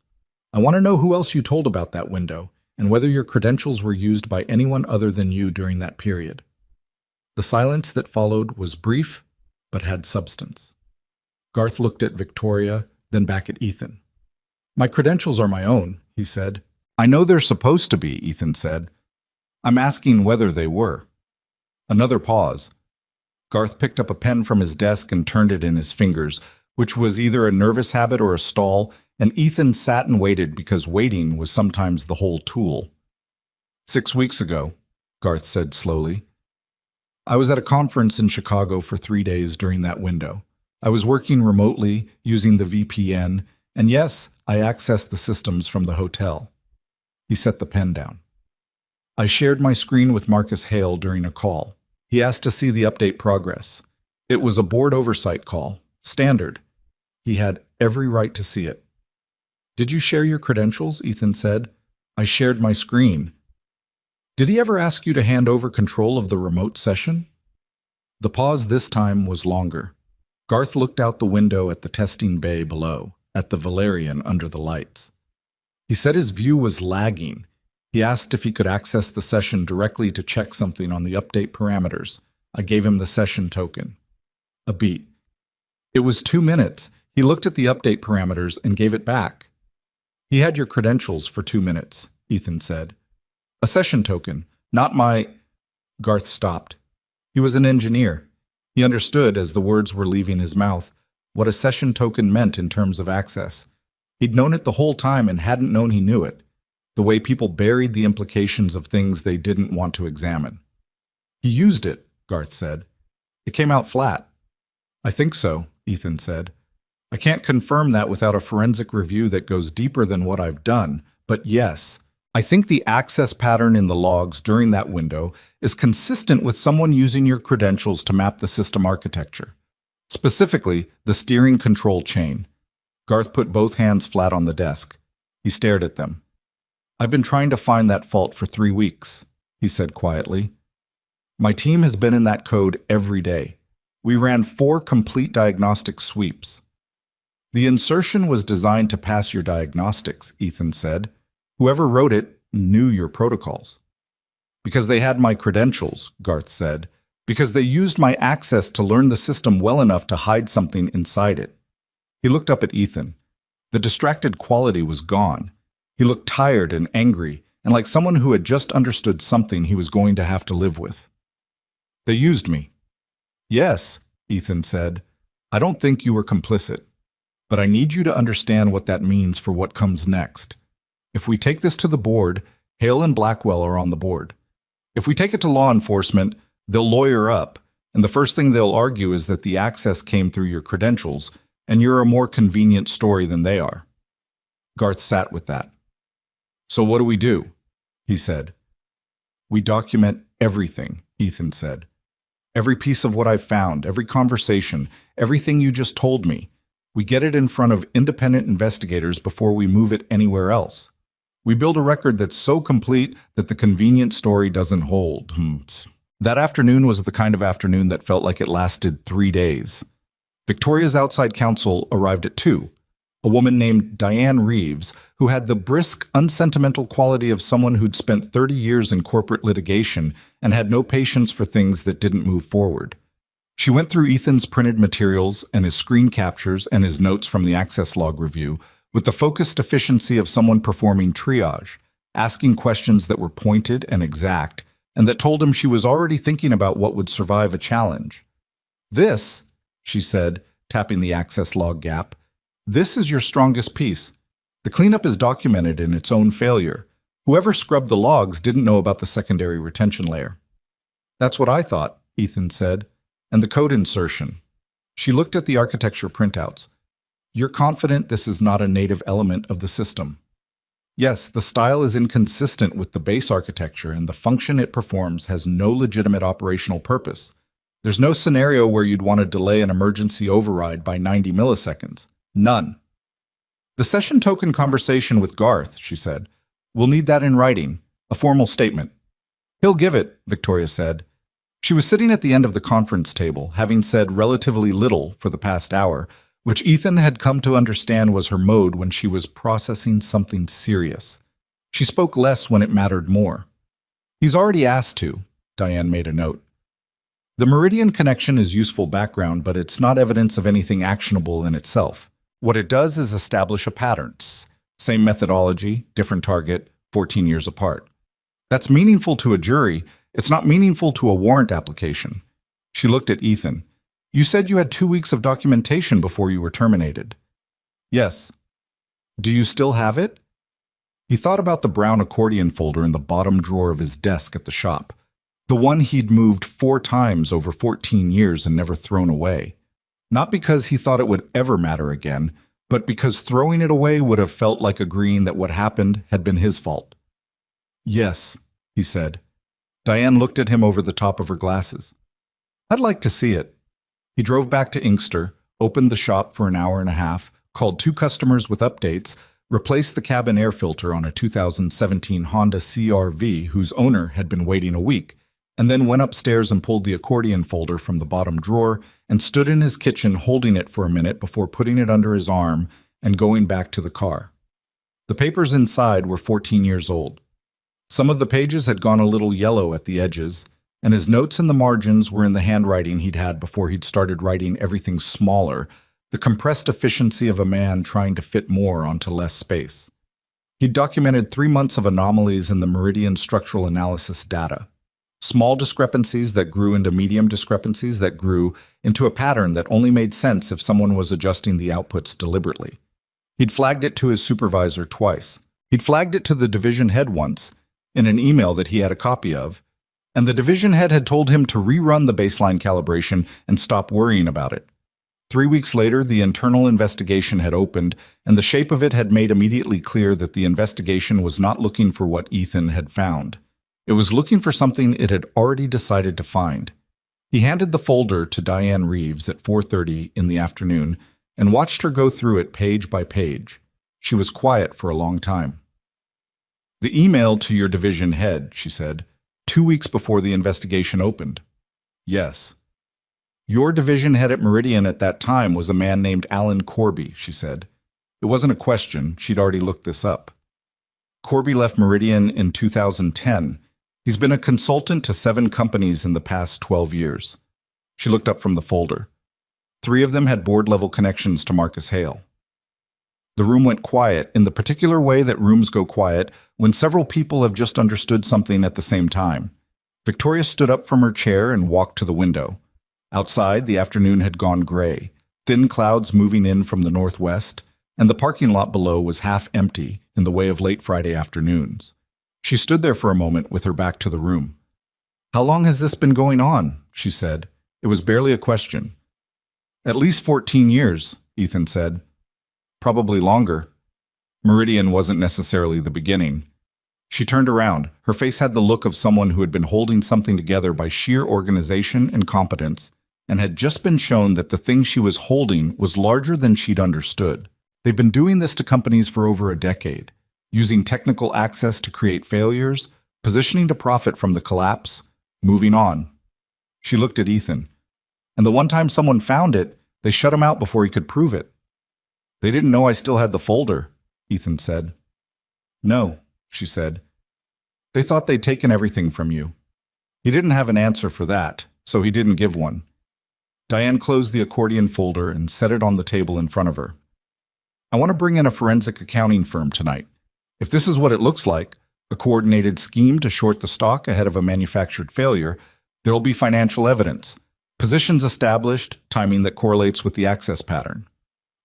I want to know who else you told about that window, and whether your credentials were used by anyone other than you during that period. The silence that followed was brief, but had substance. Garth looked at Victoria, then back at Ethan. My credentials are my own, he said. I know they're supposed to be, Ethan said. I'm asking whether they were. Another pause. Garth picked up a pen from his desk and turned it in his fingers, which was either a nervous habit or a stall, and Ethan sat and waited because waiting was sometimes the whole tool. 6 weeks ago, Garth said slowly, I was at a conference in Chicago for 3 days during that window. I was working remotely, using the VPN, and yes, I accessed the systems from the hotel. He set the pen down. I shared my screen with Marcus Hale during a call. He asked to see the update progress. It was a board oversight call, standard. He had every right to see it. Did you share your credentials? Ethan said. I shared my screen. Did he ever ask you to hand over control of the remote session? The pause this time was longer. Garth looked out the window at the testing bay below, at the Valerian under the lights. He said his view was lagging. He asked if he could access the session directly to check something on the update parameters. I gave him the session token. A beat. It was 2 minutes. He looked at the update parameters and gave it back. He had your credentials for 2 minutes, Ethan said. A session token, not my... Garth stopped. He was an engineer. He understood, as the words were leaving his mouth, what a session token meant in terms of access. He'd known it the whole time and hadn't known he knew it. The way people buried the implications of things they didn't want to examine. He used it, Garth said. It came out flat. I think so, Ethan said. I can't confirm that without a forensic review that goes deeper than what I've done, but yes, I think the access pattern in the logs during that window is consistent with someone using your credentials to map the system architecture. Specifically, the steering control chain. Garth put both hands flat on the desk. He stared at them. I've been trying to find that fault for 3 weeks, he said quietly. My team has been in that code every day. We ran 4 complete diagnostic sweeps. The insertion was designed to pass your diagnostics, Ethan said. Whoever wrote it knew your protocols. Because they had my credentials, Garth said. Because they used my access to learn the system well enough to hide something inside it. He looked up at Ethan. The distracted quality was gone. He looked tired and angry, and like someone who had just understood something he was going to have to live with. They used me. Yes, Ethan said. I don't think you were complicit. But I need you to understand what that means for what comes next. If we take this to the board, Hale and Blackwell are on the board. If we take it to law enforcement, they'll lawyer up, and the first thing they'll argue is that the access came through your credentials, and you're a more convenient story than they are. Garth sat with that. So what do we do? He said. We document everything, Ethan said. Every piece of what I've found, every conversation, everything you just told me. We get it in front of independent investigators before we move it anywhere else. We build a record that's so complete that the convenient story doesn't hold. That afternoon was the kind of afternoon that felt like it lasted 3 days. Victoria's outside counsel arrived at 2. A woman named Diane Reeves, who had the brisk, unsentimental quality of someone who'd spent 30 years in corporate litigation and had no patience for things that didn't move forward. She went through Ethan's printed materials and his screen captures and his notes from the access log review with the focused efficiency of someone performing triage, asking questions that were pointed and exact, and that told him she was already thinking about what would survive a challenge. This, she said, tapping the access log gap, this is your strongest piece. The cleanup is documented in its own failure. Whoever scrubbed the logs didn't know about the secondary retention layer. That's what I thought, Ethan said. And the code insertion. She looked at the architecture printouts. You're confident this is not a native element of the system? Yes, the style is inconsistent with the base architecture and the function it performs has no legitimate operational purpose. There's no scenario where you'd want to delay an emergency override by 90 milliseconds. None. The session token conversation with Garth, she said. We'll need that in writing, a formal statement. He'll give it, Victoria said. She was sitting at the end of the conference table, having said relatively little for the past hour, which Ethan had come to understand was her mode when she was processing something serious. She spoke less when it mattered more. He's already asked to, Diane made a note. The Meridian connection is useful background, but it's not evidence of anything actionable in itself. What it does is establish a pattern. Same methodology, different target, 14 years apart. That's meaningful to a jury. It's not meaningful to a warrant application. She looked at Ethan. You said you had 2 weeks of documentation before you were terminated. Yes. Do you still have it? He thought about the brown accordion folder in the bottom drawer of his desk at the shop. The one he'd moved 4 times over 14 years and never thrown away. Not because he thought it would ever matter again, but because throwing it away would have felt like agreeing that what happened had been his fault. Yes, he said. Diane looked at him over the top of her glasses. I'd like to see it. He drove back to Inkster, opened the shop for an hour and a half, called 2 customers with updates, replaced the cabin air filter on a 2017 Honda CR-V whose owner had been waiting a week, and then went upstairs and pulled the accordion folder from the bottom drawer and stood in his kitchen holding it for a minute before putting it under his arm and going back to the car. The papers inside were 14 years old. Some of the pages had gone a little yellow at the edges, and his notes in the margins were in the handwriting he'd had before he'd started writing everything smaller, the compressed efficiency of a man trying to fit more onto less space. He'd documented 3 months of anomalies in the Meridian structural analysis data. Small discrepancies that grew into medium discrepancies that grew into a pattern that only made sense if someone was adjusting the outputs deliberately. He'd flagged it to his supervisor twice. He'd flagged it to the division head once, in an email that he had a copy of, and the division head had told him to rerun the baseline calibration and stop worrying about it. 3 weeks later, the internal investigation had opened, and the shape of it had made immediately clear that the investigation was not looking for what Ethan had found. It was looking for something it had already decided to find. He handed the folder to Diane Reeves at 4:30 in the afternoon and watched her go through it page by page. She was quiet for a long time. The email to your division head, she said, 2 weeks before the investigation opened. Yes. Your division head at Meridian at that time was a man named Alan Corby, she said. It wasn't a question, she'd already looked this up. Corby left Meridian in 2010. He's been a consultant to 7 companies in the past 12 years. She looked up from the folder. 3 of them had board-level connections to Marcus Hale. The room went quiet in the particular way that rooms go quiet when several people have just understood something at the same time. Victoria stood up from her chair and walked to the window. Outside, the afternoon had gone gray, thin clouds moving in from the northwest, and the parking lot below was half empty in the way of late Friday afternoons. She stood there for a moment with her back to the room. "How long has this been going on?" she said. It was barely a question. "At least 14 years, Ethan said. "Probably longer." Meridian wasn't necessarily the beginning. She turned around. Her face had the look of someone who had been holding something together by sheer organization and competence, and had just been shown that the thing she was holding was larger than she'd understood. They've been doing this to companies for over a decade, using technical access to create failures, positioning to profit from the collapse, moving on. She looked at Ethan. And the one time someone found it, they shut him out before he could prove it. "They didn't know I still had the folder," Ethan said. "No," she said. "They thought they'd taken everything from you." He didn't have an answer for that, so he didn't give one. Diane closed the accordion folder and set it on the table in front of her. "I want to bring in a forensic accounting firm tonight. If this is what it looks like, a coordinated scheme to short the stock ahead of a manufactured failure, there'll be financial evidence, positions established, timing that correlates with the access pattern."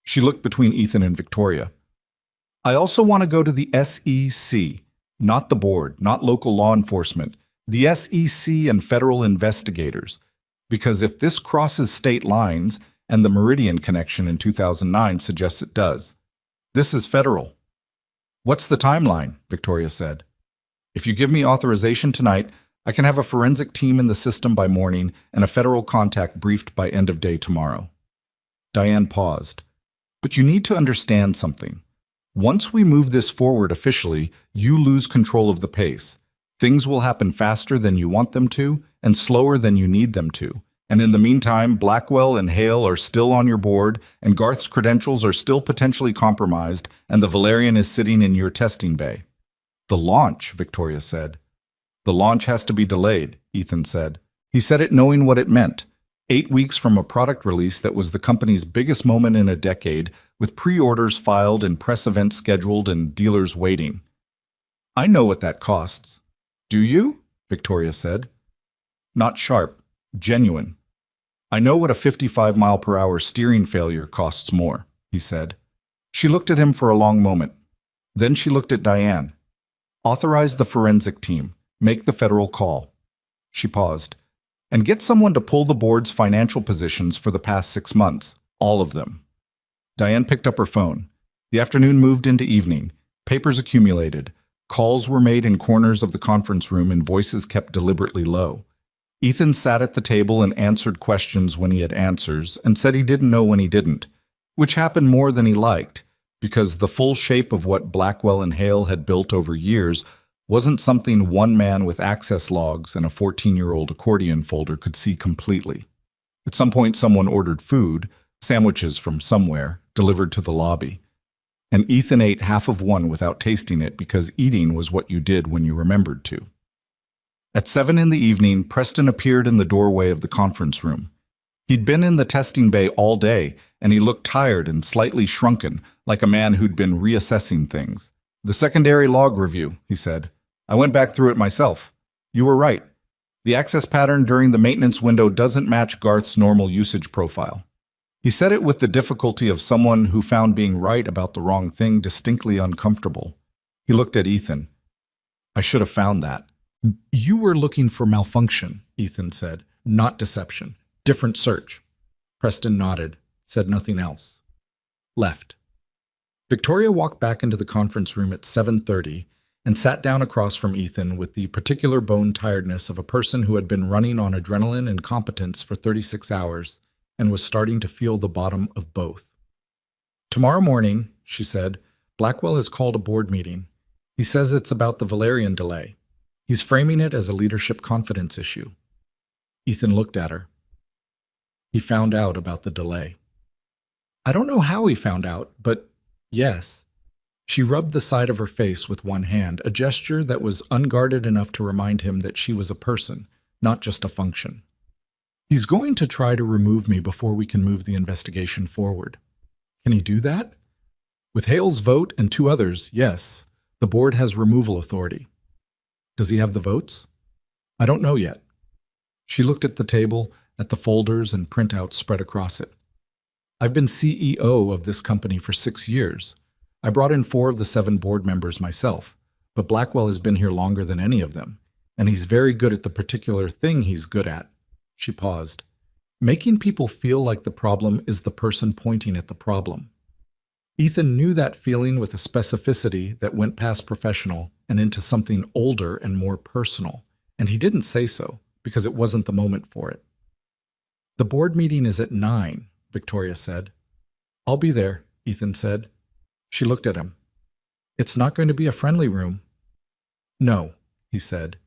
She looked between Ethan and Victoria. "I also want to go to the SEC, not the board, not local law enforcement, the SEC and federal investigators. Because if this crosses state lines, and the Meridian connection in 2009 suggests it does, this is federal." "What's the timeline?" Victoria said. "If you give me authorization tonight, I can have a forensic team in the system by morning and a federal contact briefed by end of day tomorrow." Diane paused. "But you need to understand something. Once we move this forward officially, you lose control of the pace. Things will happen faster than you want them to and slower than you need them to. And in the meantime, Blackwell and Hale are still on your board, and Garth's credentials are still potentially compromised, and the Valerian is sitting in your testing bay." "The launch," Victoria said. "The launch has to be delayed," Ethan said. He said it knowing what it meant. 8 weeks from a product release that was the company's biggest moment in a decade, with pre-orders filed and press events scheduled and dealers waiting. "I know what that costs." "Do you?" Victoria said. "Not sharp. Genuine. I know what a 55-mile-per-hour steering failure costs more," he said. She looked at him for a long moment. Then she looked at Diane. "Authorize the forensic team. Make the federal call." She paused. "And get someone to pull the board's financial positions for the past 6 months. All of them." Diane picked up her phone. The afternoon moved into evening. Papers accumulated. Calls were made in corners of the conference room and voices kept deliberately low. Ethan sat at the table and answered questions when he had answers and said he didn't know when he didn't, which happened more than he liked, because the full shape of what Blackwell and Hale had built over years wasn't something one man with access logs and a 14-year-old accordion folder could see completely. At some point, someone ordered food, sandwiches from somewhere, delivered to the lobby. And Ethan ate half of one without tasting it because eating was what you did when you remembered to. At 7 in the evening, Preston appeared in the doorway of the conference room. He'd been in the testing bay all day, and he looked tired and slightly shrunken, like a man who'd been reassessing things. "The secondary log review," he said. "I went back through it myself. You were right. The access pattern during the maintenance window doesn't match Garth's normal usage profile." He said it with the difficulty of someone who found being right about the wrong thing distinctly uncomfortable. He looked at Ethan. "I should have found that." "You were looking for malfunction," Ethan said, "not deception. Different search." Preston nodded, said nothing else. Left. Victoria walked back into the conference room at 7:30 and sat down across from Ethan with the particular bone tiredness of a person who had been running on adrenaline and competence for 36 hours and was starting to feel the bottom of both. "Tomorrow morning," she said, "Blackwell has called a board meeting. He says it's about the Valerian delay. He's framing it as a leadership confidence issue." Ethan looked at her. He found out about the delay. I don't know how he found out, but yes. She rubbed the side of her face with one hand, a gesture that was unguarded enough to remind him that she was a person, not just a function. He's going to try to remove me before we can move the investigation forward. Can he do that? With Hale's vote and 2 others, yes, the board has removal authority. Does he have the votes? I don't know yet. She looked at the table, at the folders and printouts spread across it. I've been CEO of this company for 6 years. I brought in 4 of the 7 board members myself, but Blackwell has been here longer than any of them, and he's very good at the particular thing he's good at. She paused. Making people feel like the problem is the person pointing at the problem. Ethan knew that feeling with a specificity that went past professional and into something older and more personal, and he didn't say so because it wasn't the moment for it. The board meeting is at 9, Victoria said. I'll be there, Ethan said. She looked at him. It's not going to be a friendly room. No, he said.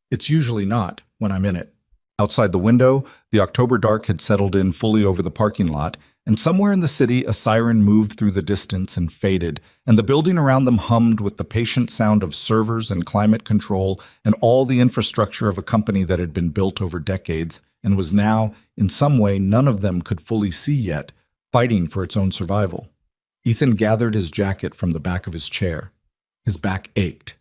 It's usually not when I'm in it. Outside the window, the October dark had settled in fully over the parking lot, and somewhere in the city a siren moved through the distance and faded, and the building around them hummed with the patient sound of servers and climate control and all the infrastructure of a company that had been built over decades and was now, in some way none of them could fully see yet, fighting for its own survival. Ethan gathered his jacket from the back of his chair. His back ached.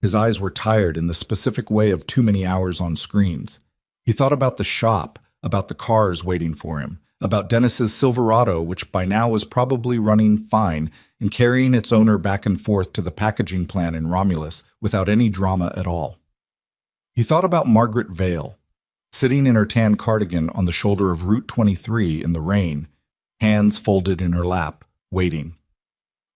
His eyes were tired in the specific way of too many hours on screens. He thought about the shop, about the cars waiting for him, about Dennis's Silverado, which by now was probably running fine and carrying its owner back and forth to the packaging plant in Romulus without any drama at all. He thought about Margaret Vale, sitting in her tan cardigan on the shoulder of Route 23 in the rain, hands folded in her lap, waiting.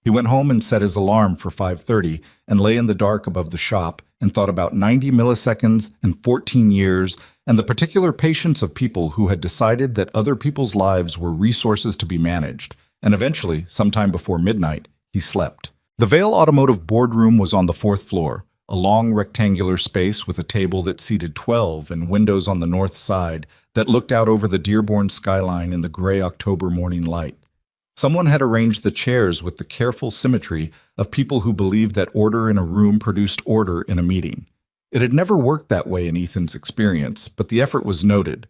He went home and set his alarm for 5:30 and lay in the dark above the shop and thought about 90 milliseconds and 14 years and the particular patience of people who had decided that other people's lives were resources to be managed, and eventually, sometime before midnight, he slept. The Vale Automotive boardroom was on the 4th floor, a long rectangular space with a table that seated 12 and windows on the north side that looked out over the Dearborn skyline in the gray October morning light. Someone had arranged the chairs with the careful symmetry of people who believed that order in a room produced order in a meeting. It had never worked that way in Ethan's experience, but the effort was noted.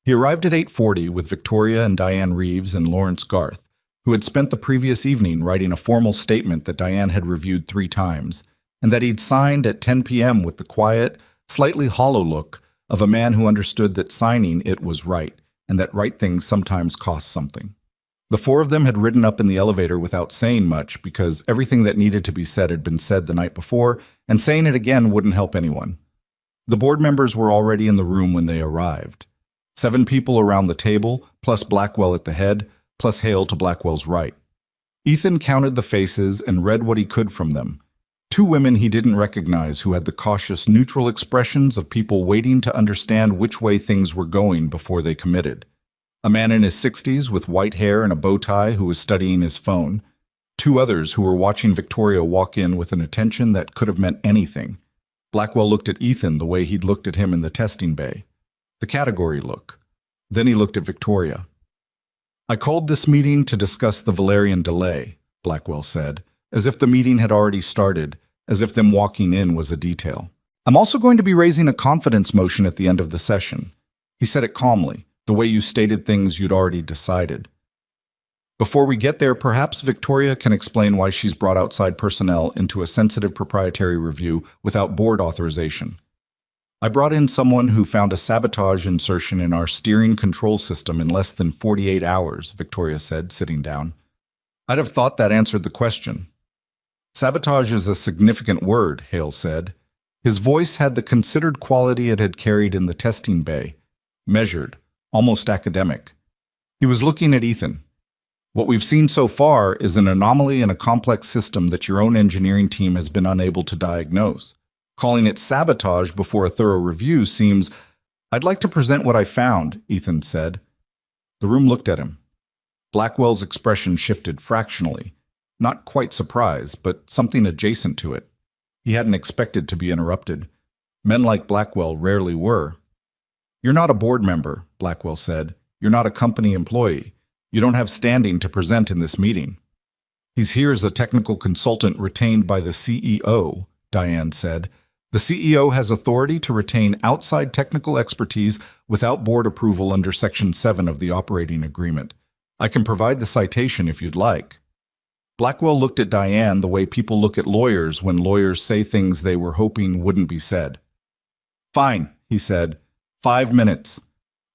He arrived at 8:40 with Victoria and Diane Reeves and Lawrence Garth, who had spent the previous evening writing a formal statement that Diane had reviewed 3 times, and that he'd signed at 10 p.m. with the quiet, slightly hollow look of a man who understood that signing it was right, and that right things sometimes cost something. The 4 of them had ridden up in the elevator without saying much because everything that needed to be said had been said the night before, and saying it again wouldn't help anyone. The board members were already in the room when they arrived. 7 people around the table, plus Blackwell at the head, plus Hale to Blackwell's right. Ethan counted the faces and read what he could from them. 2 women he didn't recognize who had the cautious, neutral expressions of people waiting to understand which way things were going before they committed. A man in his 60s with white hair and a bow tie who was studying his phone. 2 others who were watching Victoria walk in with an attention that could have meant anything. Blackwell looked at Ethan the way he'd looked at him in the testing bay. The category look. Then he looked at Victoria. I called this meeting to discuss the Valerian delay, Blackwell said, as if the meeting had already started, as if them walking in was a detail. I'm also going to be raising a confidence motion at the end of the session. He said it calmly, the way you stated things you'd already decided. Before we get there, perhaps Victoria can explain why she's brought outside personnel into a sensitive proprietary review without board authorization. I brought in someone who found a sabotage insertion in our steering control system in less than 48 hours, Victoria said, sitting down. I'd have thought that answered the question. Sabotage is a significant word, Hale said. His voice had the considered quality it had carried in the testing bay. Measured. Almost academic. He was looking at Ethan. What we've seen so far is an anomaly in a complex system that your own engineering team has been unable to diagnose. Calling it sabotage before a thorough review seems... I'd like to present what I found, Ethan said. The room looked at him. Blackwell's expression shifted fractionally. Not quite surprise, but something adjacent to it. He hadn't expected to be interrupted. Men like Blackwell rarely were. You're not a board member, Blackwell said. You're not a company employee. You don't have standing to present in this meeting." "He's here as a technical consultant retained by the CEO," Diane said. "The CEO has authority to retain outside technical expertise without board approval under Section 7 of the operating agreement. I can provide the citation if you'd like." Blackwell looked at Diane the way people look at lawyers when lawyers say things they were hoping wouldn't be said. "Fine," he said. 5 minutes.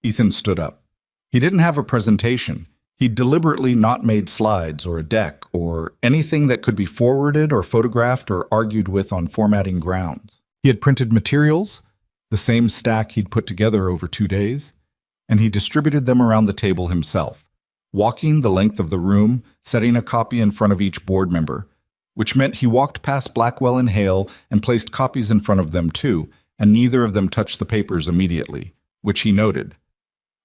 Ethan stood up. He didn't have a presentation. He'd deliberately not made slides or a deck or anything that could be forwarded or photographed or argued with on formatting grounds. He had printed materials, the same stack he'd put together over 2 days, and he distributed them around the table himself, walking the length of the room, setting a copy in front of each board member, which meant he walked past Blackwell and Hale and placed copies in front of them too, and neither of them touched the papers immediately, which he noted.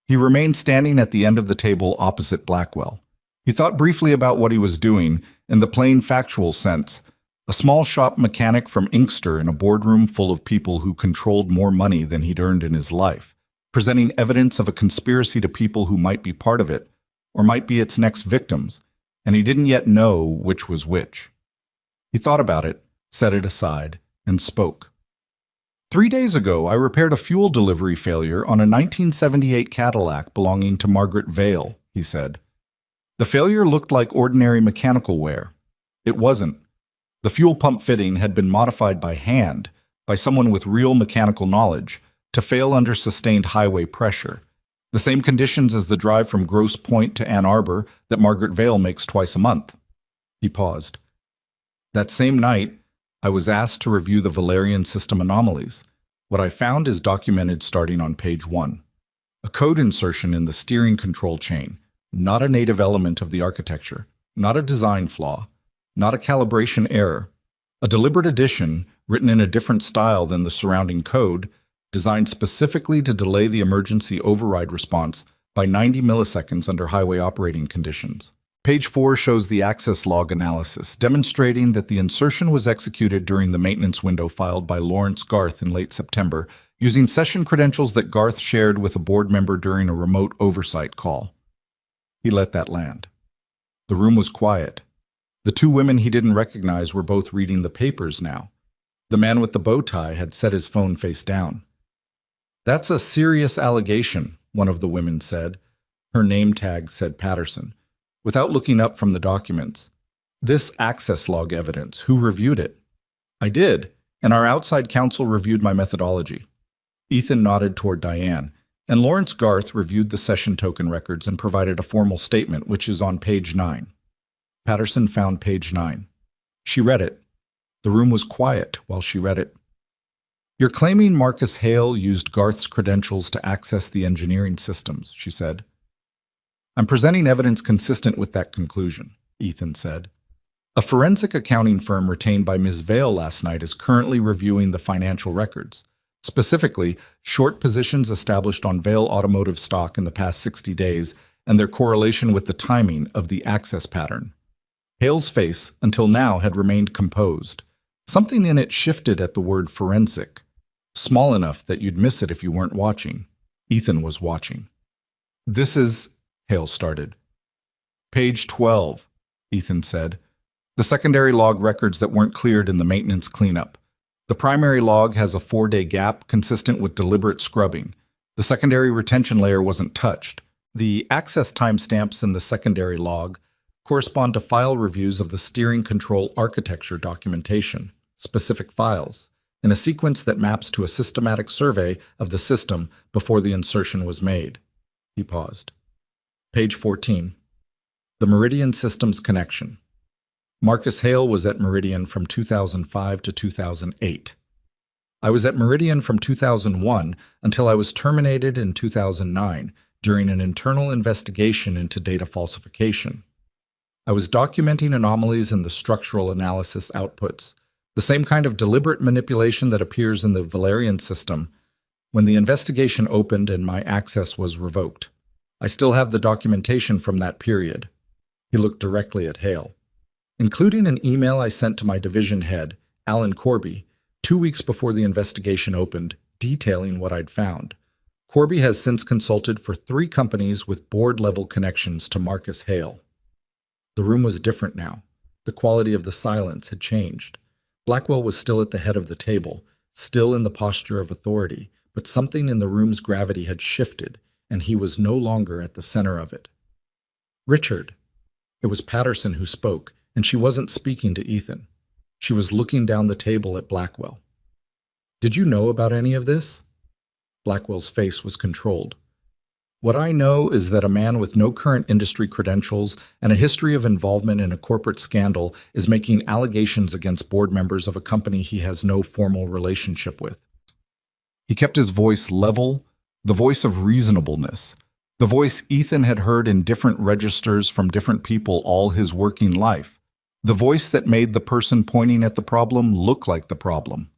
He remained standing at the end of the table opposite Blackwell. He thought briefly about what he was doing in the plain factual sense, a small shop mechanic from Inkster in a boardroom full of people who controlled more money than he'd earned in his life, presenting evidence of a conspiracy to people who might be part of it, or might be its next victims, and he didn't yet know which was which. He thought about it, set it aside, and spoke. 3 days ago, I repaired a fuel delivery failure on a 1978 Cadillac belonging to Margaret Vale, he said. The failure looked like ordinary mechanical wear. It wasn't. The fuel pump fitting had been modified by hand, by someone with real mechanical knowledge, to fail under sustained highway pressure, the same conditions as the drive from Grosse Pointe to Ann Arbor that Margaret Vale makes twice a month. He paused. That same night, I was asked to review the Valerian system anomalies. What I found is documented starting on page 1. A code insertion in the steering control chain, not a native element of the architecture, not a design flaw, not a calibration error. A deliberate addition, written in a different style than the surrounding code, designed specifically to delay the emergency override response by 90 milliseconds under highway operating conditions. Page 4 shows the access log analysis, demonstrating that the insertion was executed during the maintenance window filed by Lawrence Garth in late September, using session credentials that Garth shared with a board member during a remote oversight call. He let that land. The room was quiet. The 2 women he didn't recognize were both reading the papers now. The man with the bow tie had set his phone face down. "That's a serious allegation," one of the women said. Her name tag said Patterson, without looking up from the documents. "This access log evidence, who reviewed it?" "I did, and our outside counsel reviewed my methodology." Ethan nodded toward Diane, and Lawrence Garth reviewed the session token records and provided a formal statement, which is on page 9. Patterson found page 9. She read it. The room was quiet while she read it. "You're claiming Marcus Hale used Garth's credentials to access the engineering systems," she said. "I'm presenting evidence consistent with that conclusion," Ethan said. "A forensic accounting firm retained by Ms. Vale last night is currently reviewing the financial records, specifically short positions established on Vale automotive stock in the past 60 days and their correlation with the timing of the access pattern." Hale's face, until now, had remained composed. Something in it shifted at the word forensic, small enough that you'd miss it if you weren't watching. Ethan was watching. "This is," Hale started. "Page 12, Ethan said. "The secondary log records that weren't cleared in the maintenance cleanup. The primary log has a 4-day gap consistent with deliberate scrubbing. The secondary retention layer wasn't touched. The access timestamps in the secondary log correspond to file reviews of the steering control architecture documentation, specific files, in a sequence that maps to a systematic survey of the system before the insertion was made." He paused. Page 14. The Meridian Systems Connection. Marcus Hale was at Meridian from 2005 to 2008. I was at Meridian from 2001 until I was terminated in 2009 during an internal investigation into data falsification. I was documenting anomalies in the structural analysis outputs, the same kind of deliberate manipulation that appears in the Valerian system, when the investigation opened and my access was revoked. I still have the documentation from that period. He looked directly at Hale. Including an email I sent to my division head, Alan Corby, 2 weeks before the investigation opened, detailing what I'd found. Corby has since consulted for 3 companies with board-level connections to Marcus Hale. The room was different now. The quality of the silence had changed. Blackwell was still at the head of the table, still in the posture of authority, but something in the room's gravity had shifted, and he was no longer at the center of it. "Richard." It was Patterson who spoke, and she wasn't speaking to Ethan. She was looking down the table at Blackwell. "Did you know about any of this?" Blackwell's face was controlled. "What I know is that a man with no current industry credentials and a history of involvement in a corporate scandal is making allegations against board members of a company he has no formal relationship with." He kept his voice level, the voice of reasonableness, the voice Ethan had heard in different registers from different people all his working life, the voice that made the person pointing at the problem look like the problem.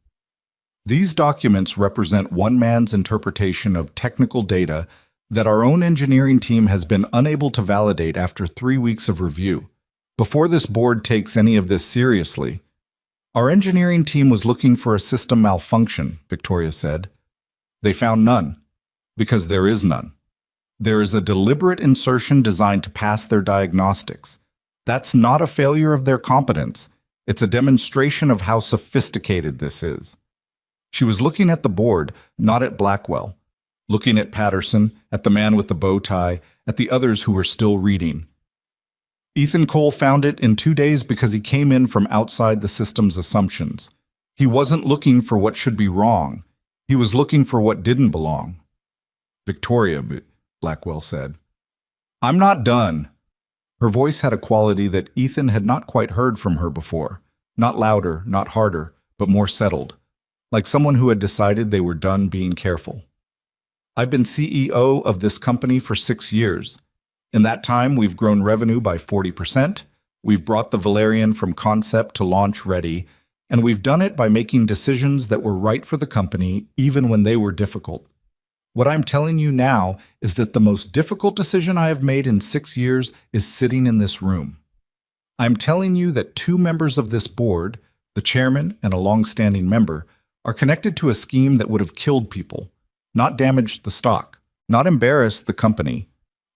"These documents represent one man's interpretation of technical data that our own engineering team has been unable to validate after 3 weeks of review. Before this board takes any of this seriously, our engineering team was looking for a system malfunction," Victoria said. "They found none, because there is none. There is a deliberate insertion designed to pass their diagnostics. That's not a failure of their competence. It's a demonstration of how sophisticated this is." She was looking at the board, not at Blackwell, looking at Patterson, at the man with the bow tie, at the others who were still reading. "Ethan Cole found it in 2 days because he came in from outside the system's assumptions. He wasn't looking for what should be wrong. He was looking for what didn't belong." "Victoria," Blackwell said. "I'm not done." Her voice had a quality that Ethan had not quite heard from her before. Not louder, not harder, but more settled, like someone who had decided they were done being careful. "I've been CEO of this company for 6 years. In that time, we've grown revenue by 40%, we've brought the Valerian from concept to launch ready, and we've done it by making decisions that were right for the company, even when they were difficult. What I'm telling you now is that the most difficult decision I have made in 6 years is sitting in this room. I'm telling you that 2 members of this board, the chairman and a long-standing member, are connected to a scheme that would have killed people, not damaged the stock, not embarrassed the company,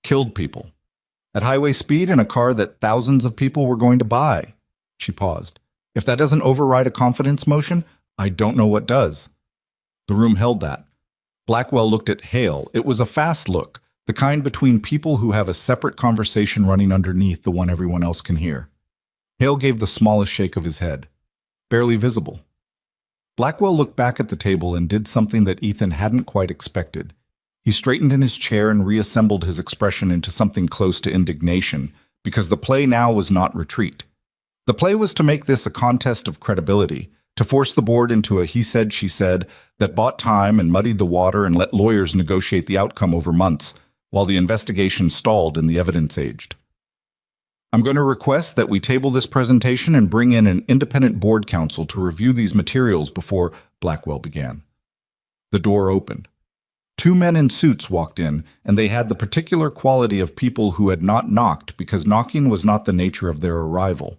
killed people. At highway speed in a car that thousands of people were going to buy." She paused. "If that doesn't override a confidence motion, I don't know what does." The room held that. Blackwell looked at Hale. It was a fast look, the kind between people who have a separate conversation running underneath the one everyone else can hear. Hale gave the smallest shake of his head. "Barely visible." Blackwell looked back at the table and did something that Ethan hadn't quite expected. He straightened in his chair and reassembled his expression into something close to indignation, because the play now was not retreat. The play was to make this a contest of credibility, to force the board into a he said, she said that bought time and muddied the water and let lawyers negotiate the outcome over months, while the investigation stalled and the evidence aged. "I'm going to request that we table this presentation and bring in an independent board counsel to review these materials before," Blackwell began. The door opened. 2 men in suits walked in, and they had the particular quality of people who had not knocked because knocking was not the nature of their arrival.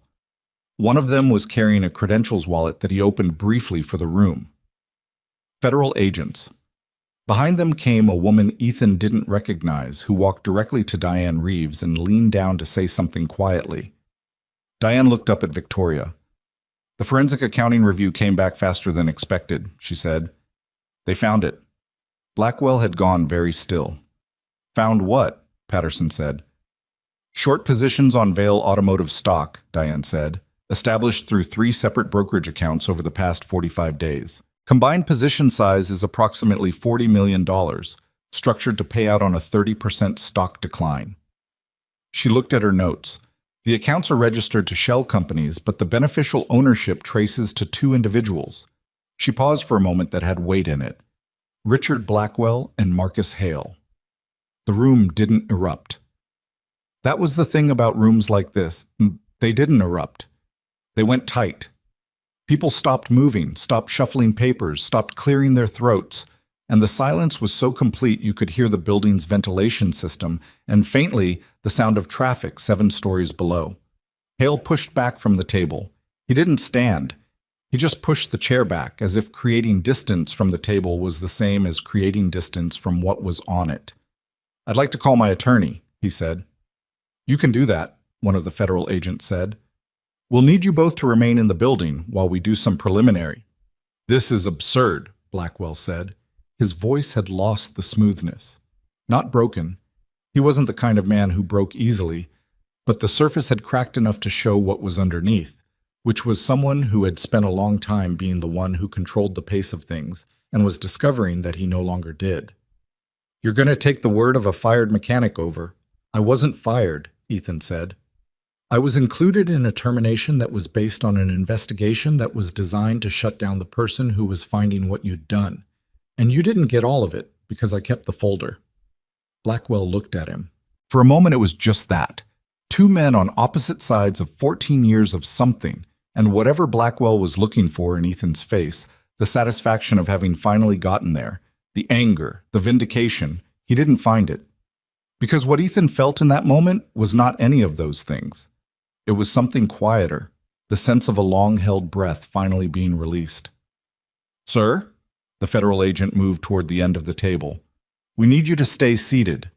One of them was carrying a credentials wallet that he opened briefly for the room. Federal agents. Behind them came a woman Ethan didn't recognize, who walked directly to Diane Reeves and leaned down to say something quietly. Diane looked up at Victoria. "The forensic accounting review came back faster than expected," she said. "They found it." Blackwell had gone very still. "Found what?" Patterson said. "Short positions on Vail Automotive stock," Diane said, "established through 3 separate brokerage accounts over the past 45 days. Combined position size is approximately $40 million, structured to pay out on a 30% stock decline." She looked at her notes. The accounts are registered to shell companies, but the beneficial ownership traces to 2 individuals. She paused for a moment that had weight in it. Richard Blackwell and Marcus Hale. The room didn't erupt. That was the thing about rooms like this. They didn't erupt. They went tight. People stopped moving, stopped shuffling papers, stopped clearing their throats, and the silence was so complete you could hear the building's ventilation system and faintly the sound of traffic 7 stories below. Hale pushed back from the table. He didn't stand. He just pushed the chair back, as if creating distance from the table was the same as creating distance from what was on it. "I'd like to call my attorney," he said. "You can do that," one of the federal agents said. "We'll need you both to remain in the building while we do some preliminary." "This is absurd," Blackwell said. His voice had lost the smoothness. Not broken. He wasn't the kind of man who broke easily, but the surface had cracked enough to show what was underneath, which was someone who had spent a long time being the one who controlled the pace of things and was discovering that he no longer did. "You're going to take the word of a fired mechanic over." "I wasn't fired," Ethan said. "I was included in a termination that was based on an investigation that was designed to shut down the person who was finding what you'd done. And you didn't get all of it, because I kept the folder." Blackwell looked at him. For a moment it was just that. Two men on opposite sides of 14 years of something, and whatever Blackwell was looking for in Ethan's face, the satisfaction of having finally gotten there, the anger, the vindication, he didn't find it. Because what Ethan felt in that moment was not any of those things. It was something quieter, the sense of a long-held breath finally being released. "Sir?" The federal agent moved toward the end of the table. "We need you to stay seated."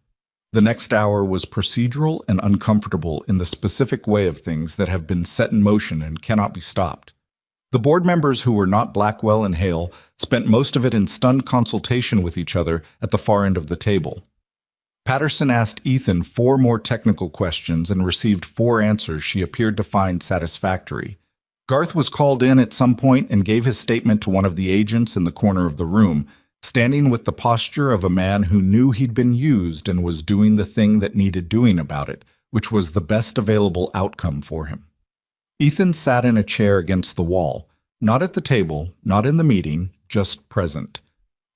The next hour was procedural and uncomfortable in the specific way of things that have been set in motion and cannot be stopped. The board members who were not Blackwell and Hale spent most of it in stunned consultation with each other at the far end of the table. Patterson asked Ethan 4 more technical questions and received 4 answers she appeared to find satisfactory. Garth was called in at some point and gave his statement to one of the agents in the corner of the room, standing with the posture of a man who knew he'd been used and was doing the thing that needed doing about it, which was the best available outcome for him. Ethan sat in a chair against the wall, not at the table, not in the meeting, just present,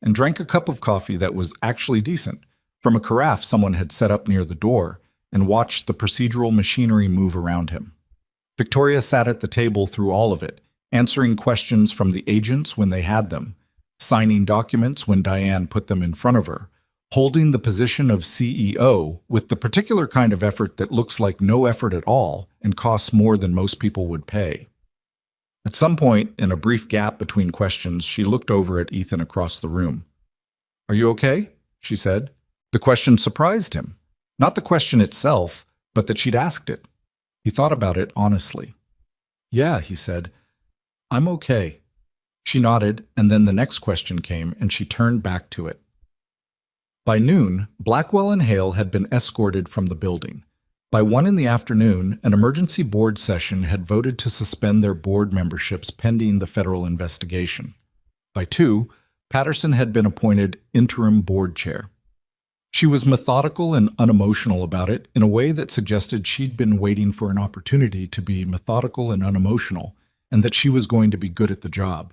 and drank a cup of coffee that was actually decent, from a carafe someone had set up near the door, and watched the procedural machinery move around him. Victoria sat at the table through all of it, answering questions from the agents when they had them, signing documents when Diane put them in front of her, holding the position of CEO with the particular kind of effort that looks like no effort at all and costs more than most people would pay. At some point, in a brief gap between questions, she looked over at Ethan across the room. "Are you okay?" she said. The question surprised him. Not the question itself, but that she'd asked it. He thought about it honestly. "Yeah," he said. "I'm okay." She nodded, and then the next question came, and she turned back to it. By noon, Blackwell and Hale had been escorted from the building. By 1 in the afternoon, an emergency board session had voted to suspend their board memberships pending the federal investigation. By 2, Patterson had been appointed interim board chair. She was methodical and unemotional about it in a way that suggested she'd been waiting for an opportunity to be methodical and unemotional, and that she was going to be good at the job.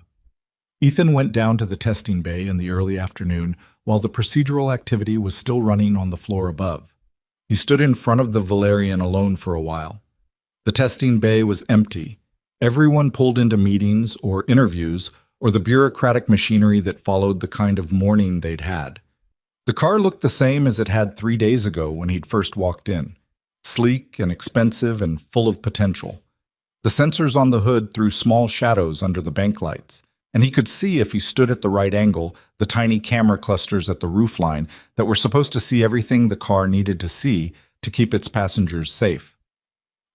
Ethan went down to the testing bay in the early afternoon while the procedural activity was still running on the floor above. He stood in front of the Valerian alone for a while. The testing bay was empty. Everyone pulled into meetings or interviews or the bureaucratic machinery that followed the kind of morning they'd had. The car looked the same as it had 3 days ago when he'd first walked in, sleek and expensive and full of potential. The sensors on the hood threw small shadows under the bank lights, and he could see, if he stood at the right angle, the tiny camera clusters at the roofline that were supposed to see everything the car needed to see to keep its passengers safe.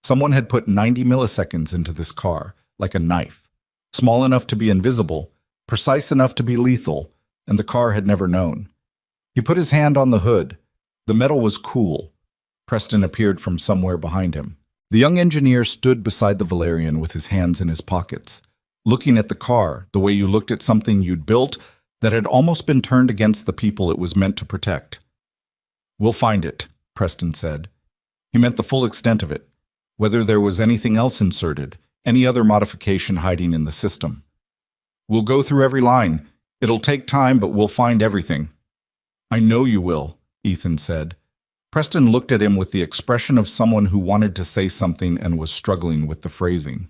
Someone had put 90 milliseconds into this car, like a knife, small enough to be invisible, precise enough to be lethal, and the car had never known. He put his hand on the hood. The metal was cool. Preston appeared from somewhere behind him. The young engineer stood beside the Valerian with his hands in his pockets, looking at the car the way you looked at something you'd built that had almost been turned against the people it was meant to protect. "We'll find it," Preston said. He meant the full extent of it, whether there was anything else inserted, any other modification hiding in the system. "We'll go through every line. It'll take time, but we'll find everything." "I know you will," Ethan said. Preston looked at him with the expression of someone who wanted to say something and was struggling with the phrasing.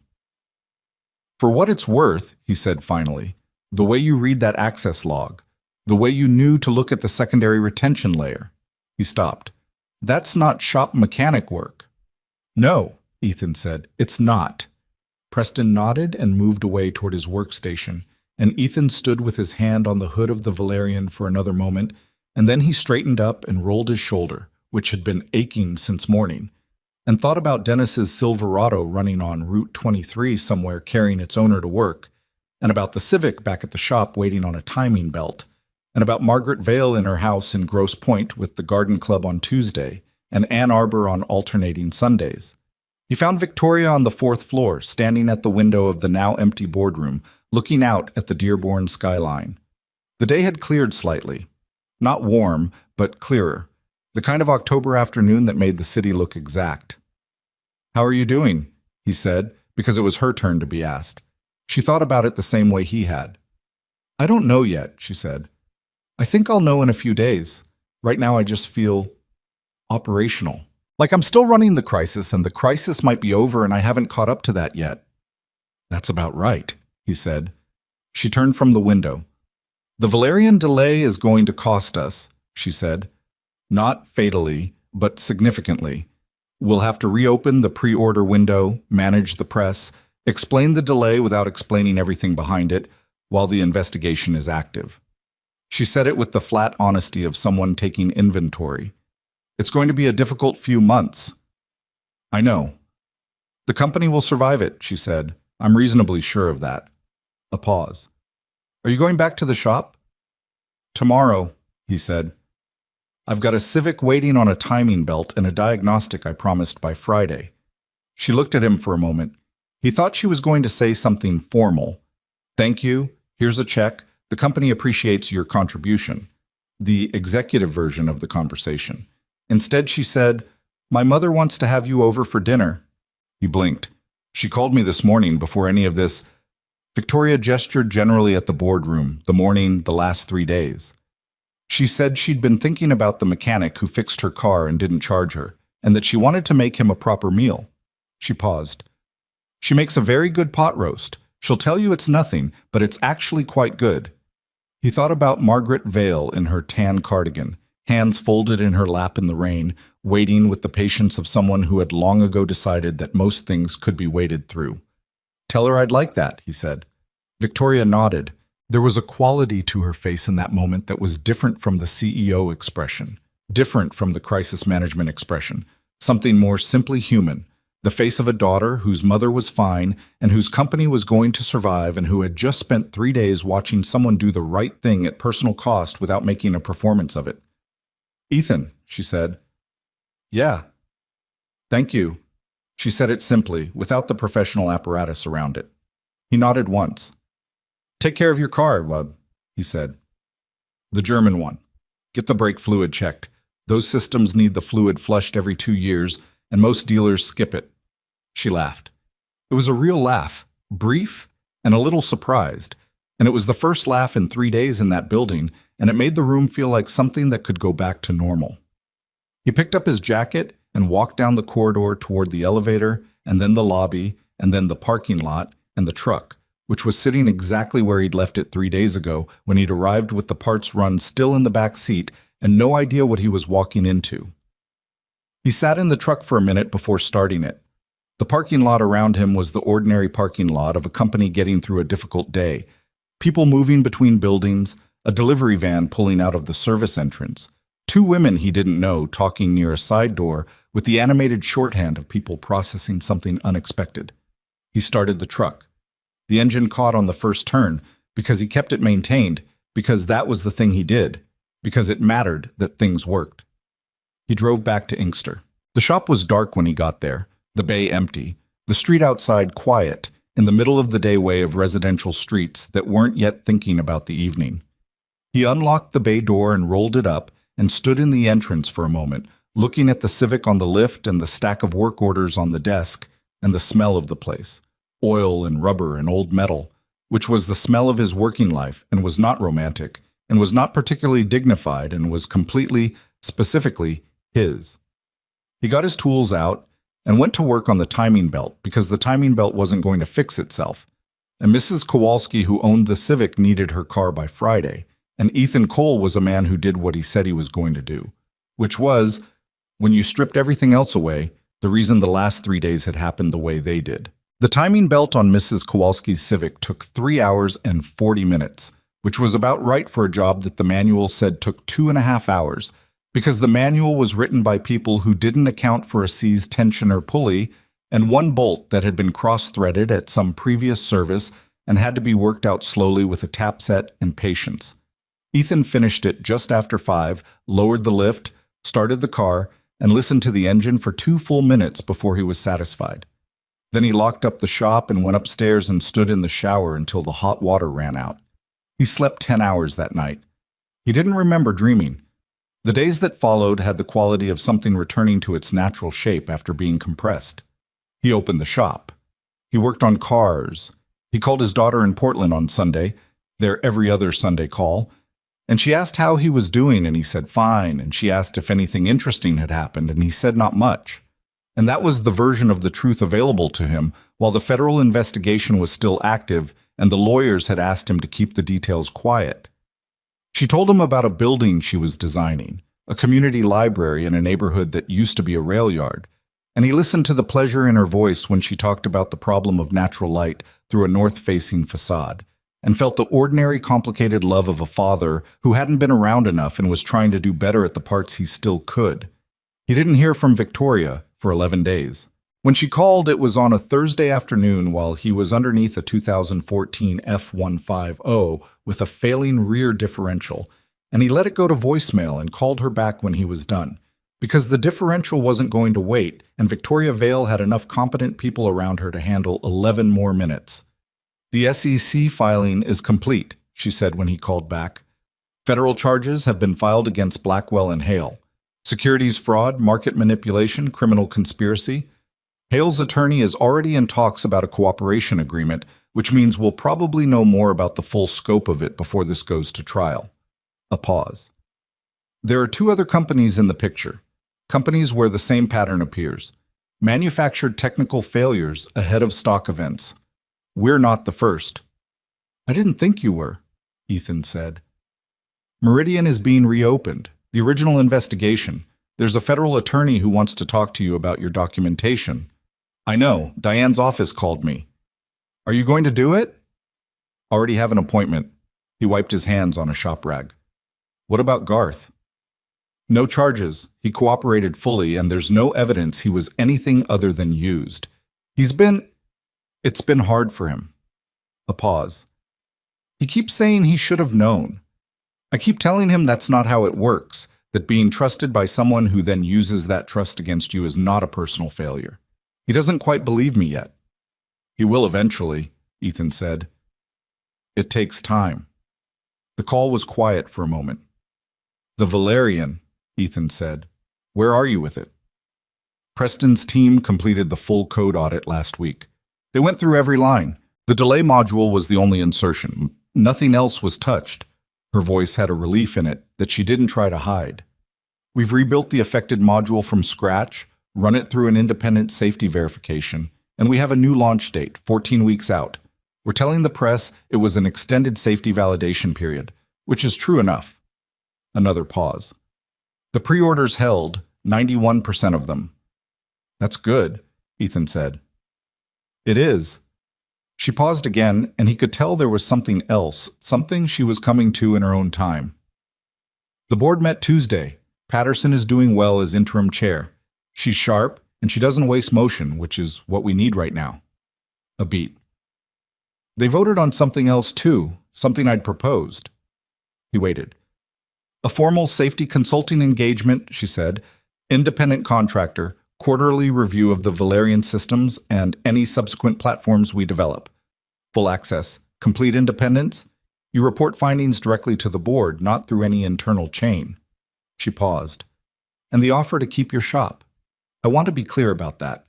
"For what it's worth," he said finally, "the way you read that access log, the way you knew to look at the secondary retention layer." He stopped. "That's not shop mechanic work." "No," Ethan said, "it's not." Preston nodded and moved away toward his workstation, and Ethan stood with his hand on the hood of the Valerian for another moment, and then he straightened up and rolled his shoulder, which had been aching since morning, and thought about Dennis's Silverado running on Route 23 somewhere carrying its owner to work, and about the Civic back at the shop waiting on a timing belt, and about Margaret Vale in her house in Grosse Pointe with the garden club on Tuesday, and Ann Arbor on alternating Sundays. He found Victoria on the 4th floor, standing at the window of the now empty boardroom, looking out at the Dearborn skyline. The day had cleared slightly. Not warm, but clearer. The kind of October afternoon that made the city look exact. "How are you doing?" he said, because it was her turn to be asked. She thought about it the same way he had. "I don't know yet," she said. "I think I'll know in a few days. Right now I just feel operational. Like I'm still running the crisis and the crisis might be over and I haven't caught up to that yet." "That's about right," he said. She turned from the window. "The Valerian delay is going to cost us," she said. "Not fatally, but significantly. We'll have to reopen the pre-order window, manage the press, explain the delay without explaining everything behind it, while the investigation is active." She said it with the flat honesty of someone taking inventory. "It's going to be a difficult few months." "I know." "The company will survive it," she said. "I'm reasonably sure of that." A pause. "Are you going back to the shop?" "Tomorrow," he said. "I've got a Civic waiting on a timing belt and a diagnostic I promised by Friday." She looked at him for a moment. He thought she was going to say something formal. "Thank you. Here's a check. The company appreciates your contribution." The executive version of the conversation. Instead, she said, "My mother wants to have you over for dinner." He blinked. "She called me this morning before any of this." Victoria gestured generally at the boardroom, the morning, the last 3 days. She said she'd been thinking about the mechanic who fixed her car and didn't charge her, and that she wanted to make him a proper meal. She paused. "She makes a very good pot roast. She'll tell you it's nothing, but it's actually quite good." He thought about Margaret Vale in her tan cardigan, hands folded in her lap in the rain, waiting with the patience of someone who had long ago decided that most things could be waited through. "Tell her I'd like that," he said. Victoria nodded. There was a quality to her face in that moment that was different from the CEO expression, different from the crisis management expression, something more simply human, the face of a daughter whose mother was fine and whose company was going to survive and who had just spent 3 days watching someone do the right thing at personal cost without making a performance of it. "Ethan," she said. "Yeah." "Thank you." She said it simply, without the professional apparatus around it. He nodded once. "Take care of your car, Wub," he said. "The German one. Get the brake fluid checked. Those systems need the fluid flushed every 2 years, and most dealers skip it." She laughed. It was a real laugh, brief and a little surprised, and it was the first laugh in 3 days in that building, and it made the room feel like something that could go back to normal. He picked up his jacket and walked down the corridor toward the elevator, and then the lobby, and then the parking lot, and the truck, which was sitting exactly where he'd left it 3 days ago when he'd arrived with the parts run still in the back seat and no idea what he was walking into. He sat in the truck for a minute before starting it. The parking lot around him was the ordinary parking lot of a company getting through a difficult day. People moving between buildings, a delivery van pulling out of the service entrance, 2 women he didn't know talking near a side door with the animated shorthand of people processing something unexpected. He started the truck. The engine caught on the first turn because he kept it maintained, because that was the thing he did, because it mattered that things worked. He drove back to Inkster. The shop was dark when he got there, the bay empty, the street outside quiet, in the middle of the day way of residential streets that weren't yet thinking about the evening. He unlocked the bay door and rolled it up and stood in the entrance for a moment, looking at the Civic on the lift and the stack of work orders on the desk and the smell of the place. Oil and rubber and old metal, which was the smell of his working life and was not romantic and was not particularly dignified and was completely, specifically, his. He got his tools out and went to work on the timing belt because the timing belt wasn't going to fix itself. And Mrs. Kowalski, who owned the Civic, needed her car by Friday. And Ethan Cole was a man who did what he said he was going to do, which was, when you stripped everything else away, the reason the last 3 days had happened the way they did. The timing belt on Mrs. Kowalski's Civic took 3 hours and 40 minutes, which was about right for a job that the manual said took 2.5 hours, because the manual was written by people who didn't account for a seized tension or pulley and one bolt that had been cross-threaded at some previous service and had to be worked out slowly with a tap set and patience. Ethan finished it just after 5, lowered the lift, started the car, and listened to the engine for 2 full minutes before he was satisfied. Then he locked up the shop and went upstairs and stood in the shower until the hot water ran out. He slept 10 hours that night. He didn't remember dreaming. The days that followed had the quality of something returning to its natural shape after being compressed. He opened the shop. He worked on cars. He called his daughter in Portland on Sunday, their every other Sunday call, and she asked how he was doing, and he said fine, and she asked if anything interesting had happened, and he said not much. And that was the version of the truth available to him, while the federal investigation was still active and the lawyers had asked him to keep the details quiet. She told him about a building she was designing, a community library in a neighborhood that used to be a rail yard, and he listened to the pleasure in her voice when she talked about the problem of natural light through a north-facing facade, and felt the ordinary, complicated love of a father who hadn't been around enough and was trying to do better at the parts he still could. He didn't hear from Victoria for 11 days. When she called, it was on a Thursday afternoon while he was underneath a 2014 F150 with a failing rear differential, and he let it go to voicemail and called her back when he was done, because the differential wasn't going to wait, and Victoria Vale had enough competent people around her to handle 11 more minutes. "The SEC filing is complete," she said when he called back. "Federal charges have been filed against Blackwell and Hale. Securities fraud, market manipulation, criminal conspiracy. Hale's attorney is already in talks about a cooperation agreement, which means we'll probably know more about the full scope of it before this goes to trial." A pause. "There are 2 other companies in the picture. Companies where the same pattern appears. Manufactured technical failures ahead of stock events. We're not the first." "I didn't think you were," Ethan said. "Meridian is being reopened. The original investigation. There's a federal attorney who wants to talk to you about your documentation." "I know. Diane's office called me." "Are you going to do it?" "Already have an appointment." He wiped his hands on a shop rag. "What about Garth?" "No charges. He cooperated fully, and there's no evidence he was anything other than used. It's been hard for him." A pause. "He keeps saying he should have known. I keep telling him that's not how it works, that being trusted by someone who then uses that trust against you is not a personal failure. He doesn't quite believe me yet." "He will eventually," Ethan said. "It takes time." The call was quiet for a moment. "The Valerian," Ethan said. "Where are you with it?" Preston's team completed the full code audit last week. They went through every line. The delay module was the only insertion. Nothing else was touched. Her voice had a relief in it that she didn't try to hide. "We've rebuilt the affected module from scratch, run it through an independent safety verification, and we have a new launch date, 14 weeks out. We're telling the press it was an extended safety validation period, which is true enough." Another pause. "The pre-orders held, 91% of them." "That's good," Ethan said. "It is." She paused again, and he could tell there was something else, something she was coming to in her own time. "The board met Tuesday. Patterson is doing well as interim chair. She's sharp, and she doesn't waste motion, which is what we need right now." A beat. "They voted on something else too, something I'd proposed." He waited. "A formal safety consulting engagement," she said. "Independent contractor, quarterly review of the Valerian systems and any subsequent platforms we develop. Full access, complete independence. You report findings directly to the board, not through any internal chain." She paused. "And the offer to keep your shop. I want to be clear about that.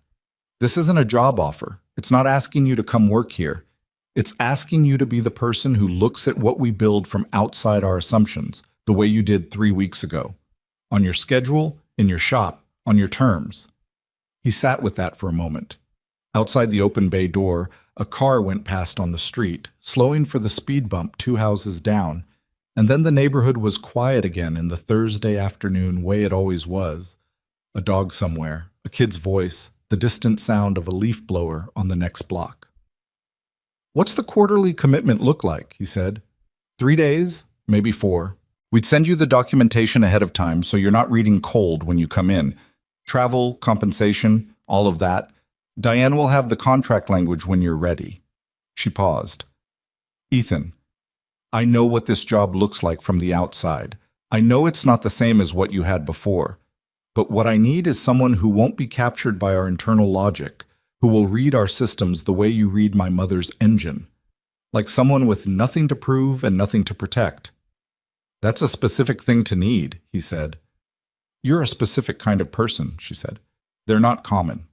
This isn't a job offer. It's not asking you to come work here. It's asking you to be the person who looks at what we build from outside our assumptions, the way you did 3 weeks ago. On your schedule, in your shop, on your terms." He sat with that for a moment. Outside the open bay door, a car went past on the street, slowing for the speed bump 2 houses down, and then the neighborhood was quiet again in the Thursday afternoon way it always was. A dog somewhere, a kid's voice, the distant sound of a leaf blower on the next block. "What's the quarterly commitment look like?" he said. 3 days, maybe 4. We'd send you the documentation ahead of time so you're not reading cold when you come in. Travel, compensation, all of that. Diane will have the contract language when you're ready." She paused. "Ethan, I know what this job looks like from the outside. I know it's not the same as what you had before. But what I need is someone who won't be captured by our internal logic, who will read our systems the way you read my mother's engine. Like someone with nothing to prove and nothing to protect." "That's a specific thing to need," he said. "You're a specific kind of person," she said. "They're not common."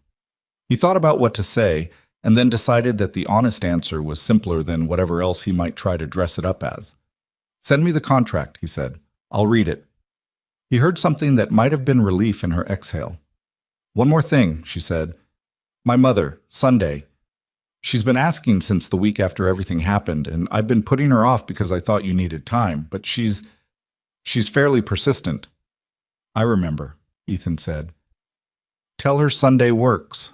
He thought about what to say, and then decided that the honest answer was simpler than whatever else he might try to dress it up as. "Send me the contract," he said. "I'll read it." He heard something that might have been relief in her exhale. "One more thing," she said. "My mother, Sunday. She's been asking since the week after everything happened, and I've been putting her off because I thought you needed time, but she's fairly persistent." "I remember," Ethan said. "Tell her Sunday works."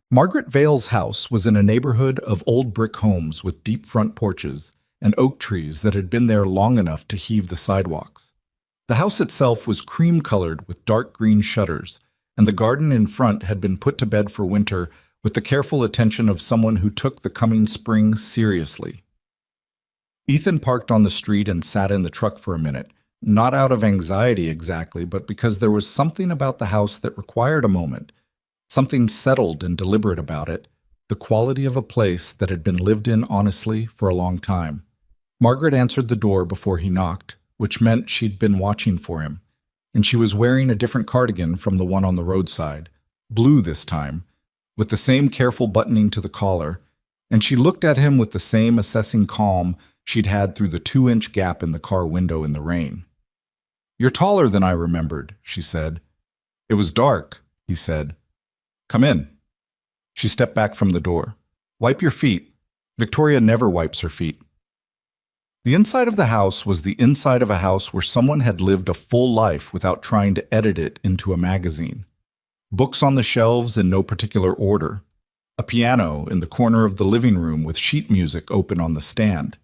Margaret Vale's house was in a neighborhood of old brick homes with deep front porches and oak trees that had been there long enough to heave the sidewalks. The house itself was cream-colored with dark green shutters, and the garden in front had been put to bed for winter with the careful attention of someone who took the coming spring seriously. Ethan parked on the street and sat in the truck for a minute, not out of anxiety exactly, but because there was something about the house that required a moment, something settled and deliberate about it, the quality of a place that had been lived in honestly for a long time. Margaret answered the door before he knocked, which meant she'd been watching for him, and she was wearing a different cardigan from the one on the roadside, blue this time, with the same careful buttoning to the collar, and she looked at him with the same assessing calm she'd had through the 2-inch gap in the car window in the rain. "You're taller than I remembered," she said. "It was dark," he said. "Come in." She stepped back from the door. "Wipe your feet." Victoria never wipes her feet. The inside of the house was the inside of a house where someone had lived a full life without trying to edit it into a magazine. Books on the shelves in no particular order. A piano in the corner of the living room with sheet music open on the stand.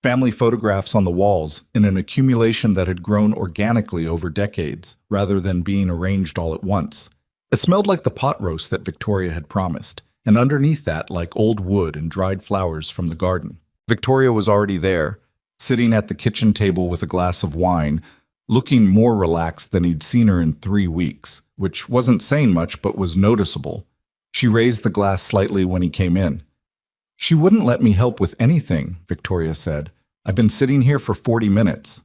Family photographs on the walls in an accumulation that had grown organically over decades, rather than being arranged all at once. It smelled like the pot roast that Victoria had promised, and underneath that like old wood and dried flowers from the garden. Victoria was already there, sitting at the kitchen table with a glass of wine, looking more relaxed than he'd seen her in 3 weeks, which wasn't saying much but was noticeable. She raised the glass slightly when he came in. "She wouldn't let me help with anything," Victoria said. "I've been sitting here for 40 minutes.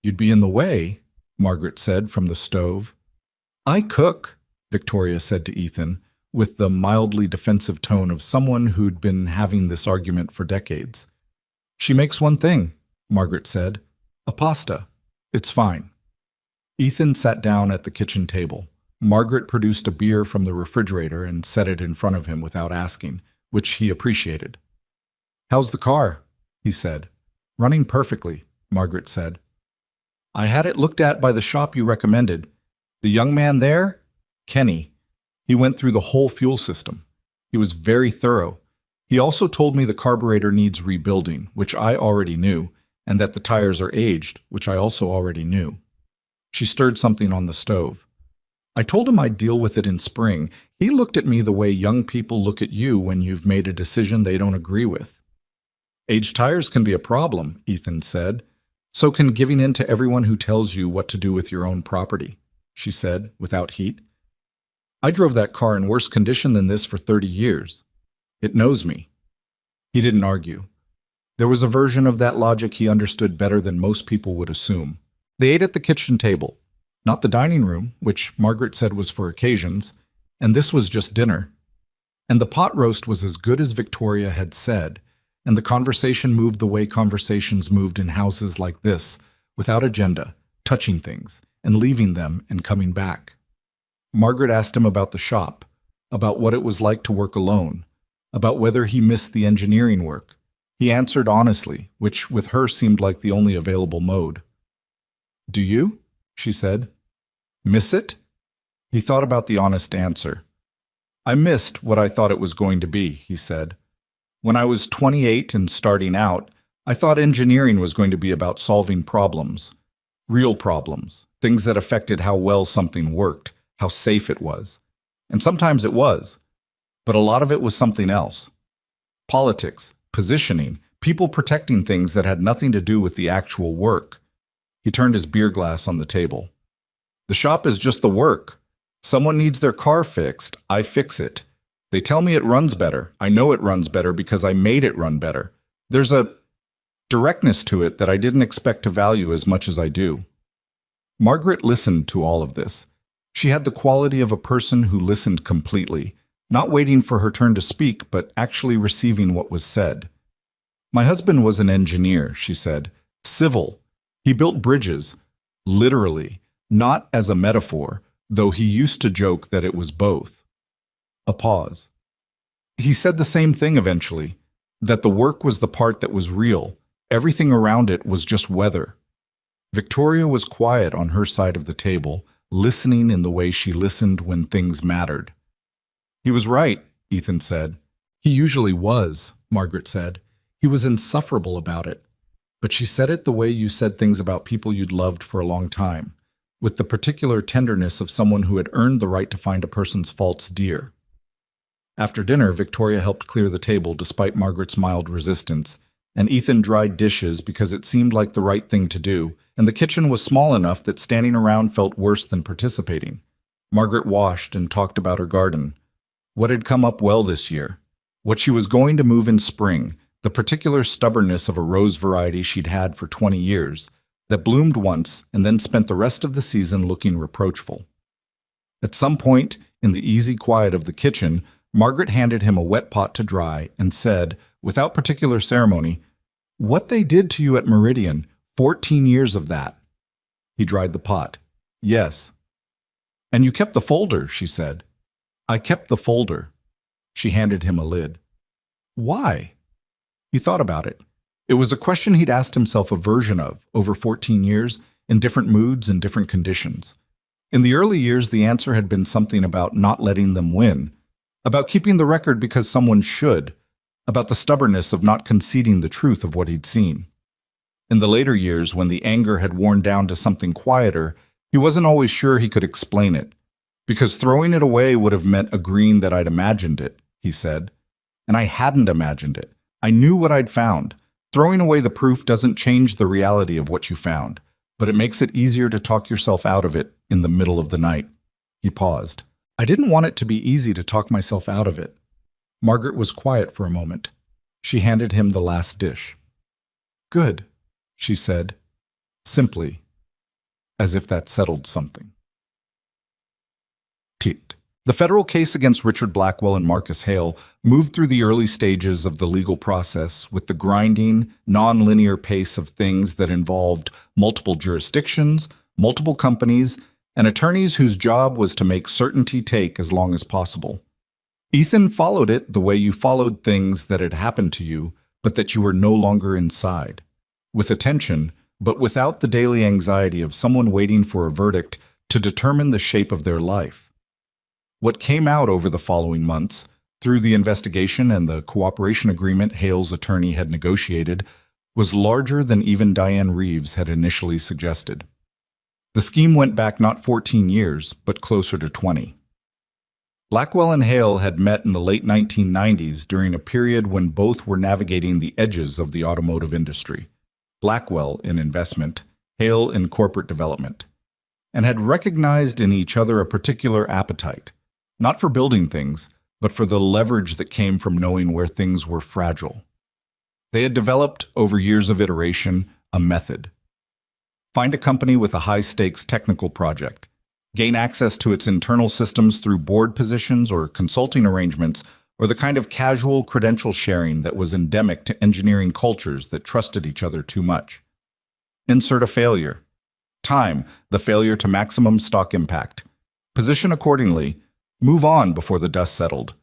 "You'd be in the way," Margaret said from the stove. "I cook," Victoria said to Ethan, with the mildly defensive tone of someone who'd been having this argument for decades. "She makes one thing," Margaret said. "A pasta. It's fine." Ethan sat down at the kitchen table. Margaret produced a beer from the refrigerator and set it in front of him without asking, which he appreciated. "How's the car?" he said. "Running perfectly," Margaret said. "I had it looked at by the shop you recommended. The young man there? Kenny. He went through the whole fuel system. He was very thorough. He also told me the carburetor needs rebuilding, which I already knew, and that the tires are aged, which I also already knew." She stirred something on the stove. "I told him I'd deal with it in spring. He looked at me the way young people look at you when you've made a decision they don't agree with." "Aged tires can be a problem," Ethan said. "So can giving in to everyone who tells you what to do with your own property," she said, without heat. "I drove that car in worse condition than this for 30 years. It knows me." He didn't argue. There was a version of that logic he understood better than most people would assume. They ate at the kitchen table, not the dining room, which Margaret said was for occasions, and this was just dinner. And the pot roast was as good as Victoria had said, and the conversation moved the way conversations moved in houses like this, without agenda, touching things, and leaving them and coming back. Margaret asked him about the shop, about what it was like to work alone, about whether he missed the engineering work. He answered honestly, which with her seemed like the only available mode. "Do you?" she said. "Miss it?" He thought about the honest answer. I missed what I thought it was going to be, he said. When I was 28 and starting out, I thought engineering was going to be about solving problems. Real problems. Things that affected how well something worked, how safe it was. And sometimes it was. But a lot of it was something else. Politics, positioning, people protecting things that had nothing to do with the actual work. He turned his beer glass on the table. The shop is just the work. Someone needs their car fixed, I fix it. They tell me it runs better. I know it runs better because I made it run better. There's a directness to it that I didn't expect to value as much as I do. Margaret listened to all of this. She had the quality of a person who listened completely, not waiting for her turn to speak, but actually receiving what was said. My husband was an engineer, she said. Civil. He built bridges. Literally. Not as a metaphor, though he used to joke that it was both. A pause. He said the same thing eventually, that the work was the part that was real. Everything around it was just weather. Victoria was quiet on her side of the table, listening in the way she listened when things mattered. He was right, Ethan said. He usually was, Margaret said. He was insufferable about it. But she said it the way you said things about people you'd loved for a long time, with the particular tenderness of someone who had earned the right to find a person's faults dear. After dinner, Victoria helped clear the table despite Margaret's mild resistance, and Ethan dried dishes because it seemed like the right thing to do, and the kitchen was small enough that standing around felt worse than participating. Margaret washed and talked about her garden. What had come up well this year? What she was going to move in spring, the particular stubbornness of a rose variety she'd had for 20 years, that bloomed once and then spent the rest of the season looking reproachful. At some point, in the easy quiet of the kitchen, Margaret handed him a wet pot to dry and said, without particular ceremony, "What they did to you at Meridian, 14 years of that." He dried the pot. "Yes." "And you kept the folder," she said. "I kept the folder." She handed him a lid. "Why?" He thought about it. It was a question he'd asked himself a version of over 14 years, in different moods and different conditions. In the early years, the answer had been something about not letting them win, about keeping the record because someone should, about the stubbornness of not conceding the truth of what he'd seen. In the later years, when the anger had worn down to something quieter, he wasn't always sure he could explain it, because throwing it away would have meant agreeing that I'd imagined it, he said. And I hadn't imagined it. I knew what I'd found. Throwing away the proof doesn't change the reality of what you found, but it makes it easier to talk yourself out of it in the middle of the night. He paused. I didn't want it to be easy to talk myself out of it. Margaret was quiet for a moment. She handed him the last dish. Good, she said, simply, as if that settled something. Ticked. The federal case against Richard Blackwell and Marcus Hale moved through the early stages of the legal process with the grinding, non-linear pace of things that involved multiple jurisdictions, multiple companies, and attorneys whose job was to make certainty take as long as possible. Ethan followed it the way you followed things that had happened to you, but that you were no longer inside. With attention, but without the daily anxiety of someone waiting for a verdict to determine the shape of their life. What came out over the following months, through the investigation and the cooperation agreement Hale's attorney had negotiated, was larger than even Diane Reeves had initially suggested. The scheme went back not 14 years, but closer to 20. Blackwell and Hale had met in the late 1990s during a period when both were navigating the edges of the automotive industry. Blackwell in investment, Hale in corporate development, and had recognized in each other a particular appetite, not for building things, but for the leverage that came from knowing where things were fragile. They had developed, over years of iteration, a method. Find a company with a high-stakes technical project, gain access to its internal systems through board positions or consulting arrangements, or the kind of casual credential sharing that was endemic to engineering cultures that trusted each other too much. Insert a failure. Time, the failure to maximum stock impact. Position accordingly. Move on before the dust settled.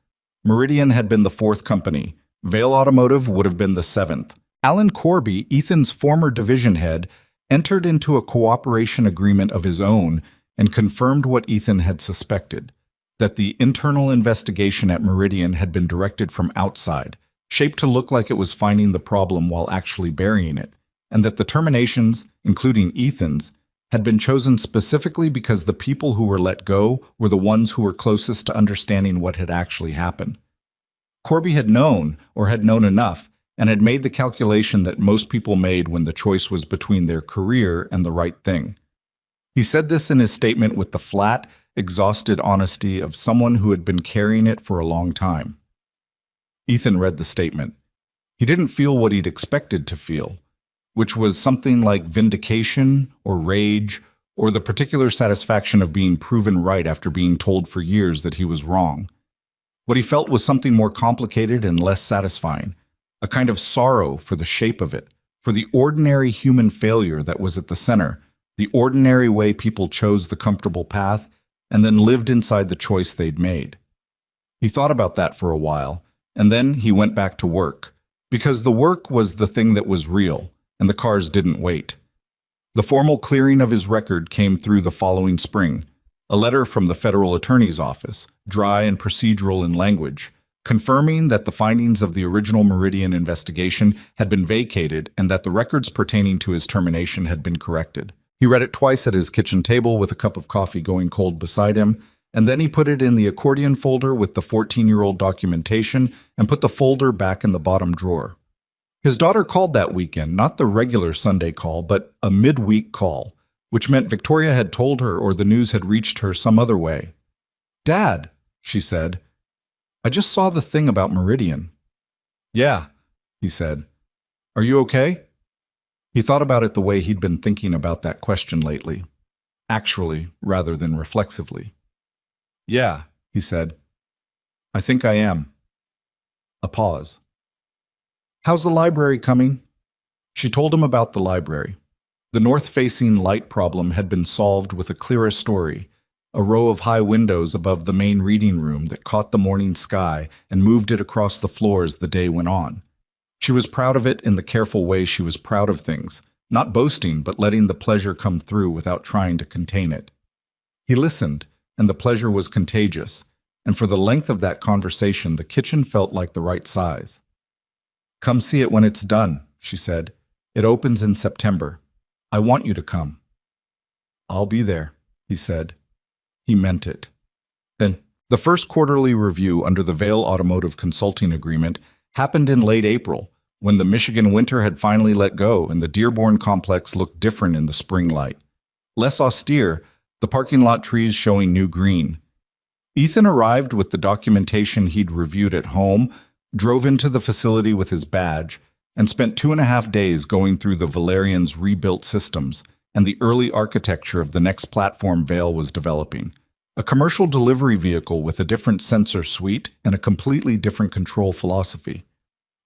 Meridian had been the fourth company. Vail Automotive would have been the seventh. Alan Corby, Ethan's former division head, entered into a cooperation agreement of his own and confirmed what Ethan had suspected. that the internal investigation at Meridian had been directed from outside, shaped to look like it was finding the problem while actually burying it, and that the terminations, including Ethan's, had been chosen specifically because the people who were let go were the ones who were closest to understanding what had actually happened. Corby had known, or had known enough, and had made the calculation that most people made when the choice was between their career and the right thing. He said this in his statement with the flat, exhausted honesty of someone who had been carrying it for a long time. Ethan read the statement. He didn't feel what he'd expected to feel, which was something like vindication or rage or the particular satisfaction of being proven right after being told for years that he was wrong. What he felt was something more complicated and less satisfying, a kind of sorrow for the shape of it, for the ordinary human failure that was at the center, the ordinary way people chose the comfortable path and then lived inside the choice they'd made. He thought about that for a while, and then he went back to work, because the work was the thing that was real, and the cars didn't wait. The formal clearing of his record came through the following spring, a letter from the federal attorney's office, dry and procedural in language, confirming that the findings of the original Meridian investigation had been vacated and that the records pertaining to his termination had been corrected. He read it twice at his kitchen table with a cup of coffee going cold beside him, and then he put it in the accordion folder with the 14-year-old documentation and put the folder back in the bottom drawer. His daughter called that weekend, not the regular Sunday call, but a midweek call, which meant Victoria had told her or the news had reached her some other way. "Dad," she said, "I just saw the thing about Meridian." "Yeah," he said. "Are you okay?" He thought about it the way he'd been thinking about that question lately, actually rather than reflexively. "Yeah," he said. "I think I am." A pause. "How's the library coming?" She told him about the library. The north-facing light problem had been solved with a clearer story, a row of high windows above the main reading room that caught the morning sky and moved it across the floor as the day went on. She was proud of it in the careful way she was proud of things, not boasting but letting the pleasure come through without trying to contain it. He listened, and the pleasure was contagious, and for the length of that conversation the kitchen felt like the right size. "Come see it when it's done," she said. "It opens in September. I want you to come." "I'll be there," he said. He meant it. Then, the first quarterly review under the Vail Automotive Consulting Agreement happened in late April, when the Michigan winter had finally let go and the Dearborn complex looked different in the spring light. Less austere, the parking lot trees showing new green. Ethan arrived with the documentation he'd reviewed at home, drove into the facility with his badge, and spent 2.5 days going through the Valerian's rebuilt systems and the early architecture of the next platform Vail was developing. A commercial delivery vehicle with a different sensor suite and a completely different control philosophy.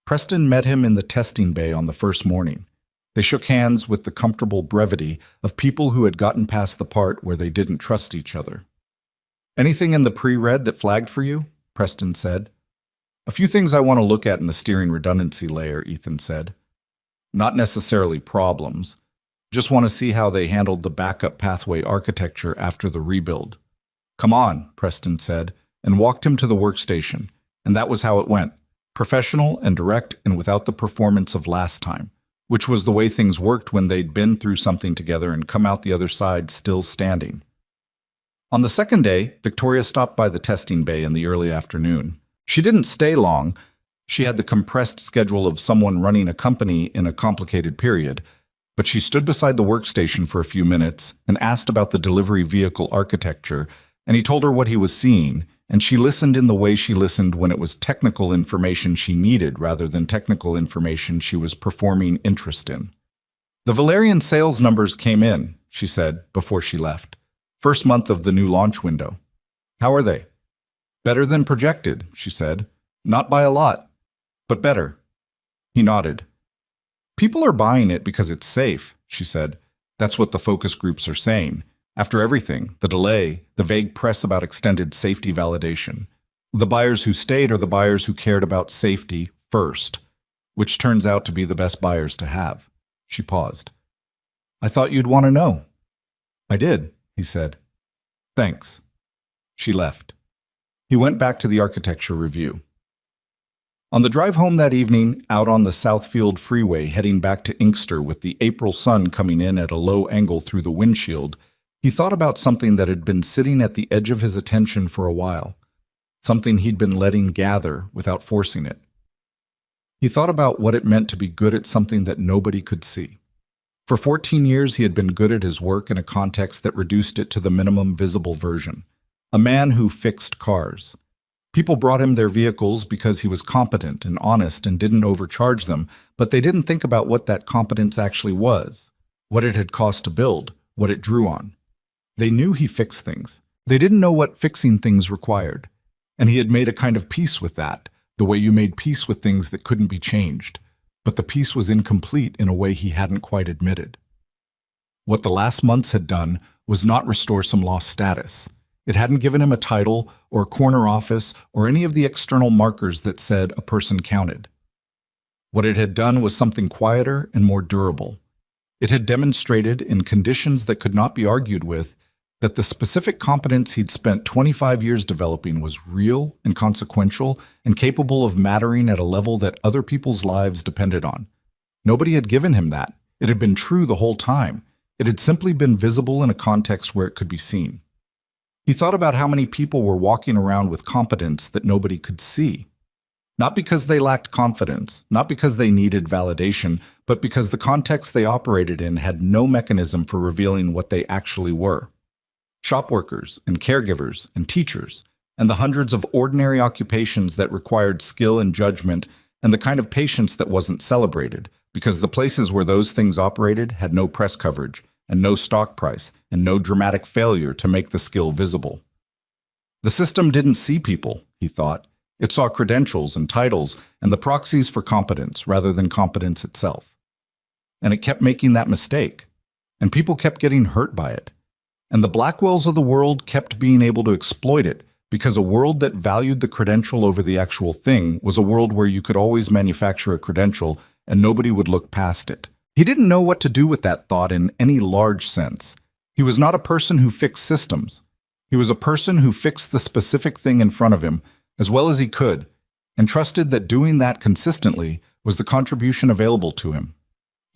Preston met him in the testing bay on the first morning. They shook hands with the comfortable brevity of people who had gotten past the part where they didn't trust each other. "Anything in the pre-read that flagged for you?" Preston said. "A few things I want to look at in the steering redundancy layer," Ethan said. "Not necessarily problems. Just want to see how they handled the backup pathway architecture after the rebuild." "Come on," Preston said, and walked him to the workstation, and that was how it went. Professional and direct and without the performance of last time, which was the way things worked when they'd been through something together and come out the other side still standing. On the second day, Victoria stopped by the testing bay in the early afternoon. She didn't stay long. She had the compressed schedule of someone running a company in a complicated period, but she stood beside the workstation for a few minutes and asked about the delivery vehicle architecture, and he told her what he was seeing, and she listened in the way she listened when it was technical information she needed rather than technical information she was performing interest in. "The Valerian sales numbers came in," she said before she left. "First month of the new launch window. How are they?" "Better than projected," she said. "Not by a lot, but better." He nodded. "People are buying it because it's safe," she said. "That's what the focus groups are saying. After everything, the delay, the vague press about extended safety validation. The buyers who stayed are the buyers who cared about safety first, which turns out to be the best buyers to have." She paused. "I thought you'd want to know." "I did," he said. "Thanks." She left. He went back to the architecture review. On the drive home that evening, out on the Southfield Freeway heading back to Inkster with the April sun coming in at a low angle through the windshield, he thought about something that had been sitting at the edge of his attention for a while, something he'd been letting gather without forcing it. He thought about what it meant to be good at something that nobody could see. For 14 years, he had been good at his work in a context that reduced it to the minimum visible version. A man who fixed cars. People brought him their vehicles because he was competent and honest and didn't overcharge them, but they didn't think about what that competence actually was, what it had cost to build, what it drew on. They knew he fixed things. They didn't know what fixing things required. And he had made a kind of peace with that, the way you made peace with things that couldn't be changed. But the peace was incomplete in a way he hadn't quite admitted. What the last months had done was not restore some lost status. It hadn't given him a title or a corner office or any of the external markers that said a person counted. What it had done was something quieter and more durable. It had demonstrated, in conditions that could not be argued with, that the specific competence he'd spent 25 years developing was real and consequential and capable of mattering at a level that other people's lives depended on. Nobody had given him that. It had been true the whole time. It had simply been visible in a context where it could be seen. He thought about how many people were walking around with competence that nobody could see. Not because they lacked confidence, not because they needed validation, but because the context they operated in had no mechanism for revealing what they actually were. Shop workers and caregivers and teachers, and the hundreds of ordinary occupations that required skill and judgment and the kind of patience that wasn't celebrated, because the places where those things operated had no press coverage and no stock price and no dramatic failure to make the skill visible. The system didn't see people, he thought. It saw credentials and titles and the proxies for competence rather than competence itself. And it kept making that mistake, and people kept getting hurt by it. And the Blackwells of the world kept being able to exploit it, because a world that valued the credential over the actual thing was a world where you could always manufacture a credential and nobody would look past it. He didn't know what to do with that thought in any large sense. He was not a person who fixed systems. He was a person who fixed the specific thing in front of him as well as he could, and trusted that doing that consistently was the contribution available to him.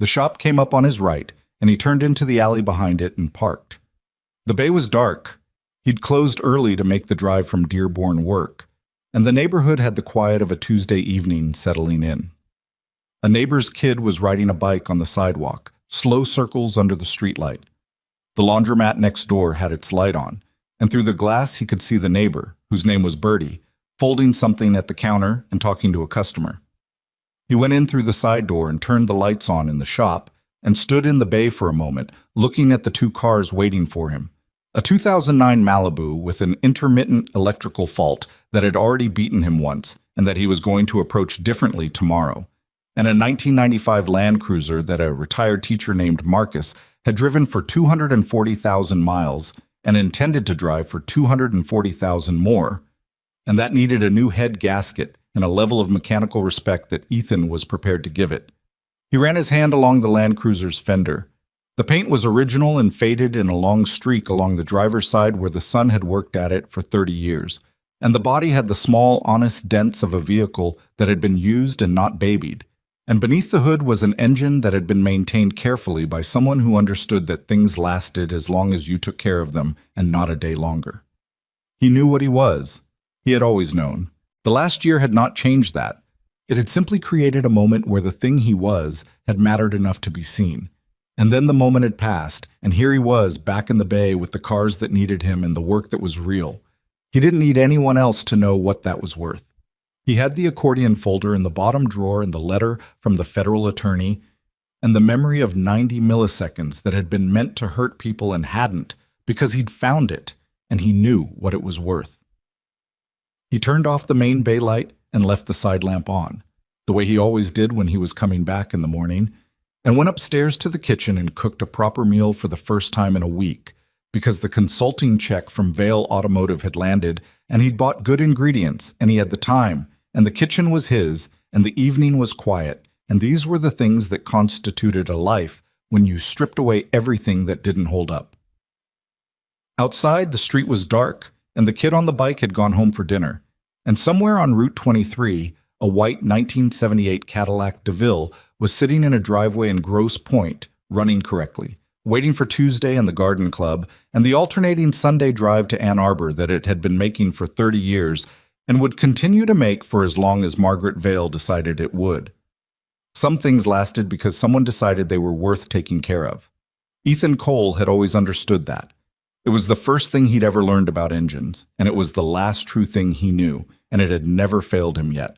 The shop came up on his right, and he turned into the alley behind it and parked. The bay was dark. He'd closed early to make the drive from Dearborn work, and the neighborhood had the quiet of a Tuesday evening settling in. A neighbor's kid was riding a bike on the sidewalk, slow circles under the streetlight. The laundromat next door had its light on, and through the glass he could see the neighbor, whose name was Bertie, folding something at the counter and talking to a customer. He went in through the side door and turned the lights on in the shop and stood in the bay for a moment, looking at the two cars waiting for him. A 2009 Malibu with an intermittent electrical fault that had already beaten him once and that he was going to approach differently tomorrow, and a 1995 Land Cruiser that a retired teacher named Marcus had driven for 240,000 miles and intended to drive for 240,000 more, and that needed a new head gasket and a level of mechanical respect that Ethan was prepared to give it. He ran his hand along the Land Cruiser's fender. The paint was original and faded in a long streak along the driver's side where the sun had worked at it for 30 years, and the body had the small, honest dents of a vehicle that had been used and not babied. And beneath the hood was an engine that had been maintained carefully by someone who understood that things lasted as long as you took care of them and not a day longer. He knew what he was. He had always known. The last year had not changed that. It had simply created a moment where the thing he was had mattered enough to be seen. And then the moment had passed, and here he was back in the bay with the cars that needed him and the work that was real. He didn't need anyone else to know what that was worth. He had the accordion folder in the bottom drawer and the letter from the federal attorney, and the memory of 90 milliseconds that had been meant to hurt people and hadn't, because he'd found it, and he knew what it was worth. He turned off the main bay light and left the side lamp on, the way he always did when he was coming back in the morning, and went upstairs to the kitchen and cooked a proper meal for the first time in a week, because the consulting check from Vail Automotive had landed, and he'd bought good ingredients, and he had the time, and the kitchen was his, and the evening was quiet, and these were the things that constituted a life when you stripped away everything that didn't hold up. Outside, the street was dark, and the kid on the bike had gone home for dinner. And somewhere on Route 23, a white 1978 Cadillac DeVille was sitting in a driveway in Grosse Pointe, running correctly, waiting for Tuesday and the garden club and the alternating Sunday drive to Ann Arbor that it had been making for 30 years and would continue to make for as long as Margaret Vale decided it would. Some things lasted because someone decided they were worth taking care of. Ethan Cole had always understood that. It was the first thing he'd ever learned about engines, and it was the last true thing he knew, and it had never failed him yet.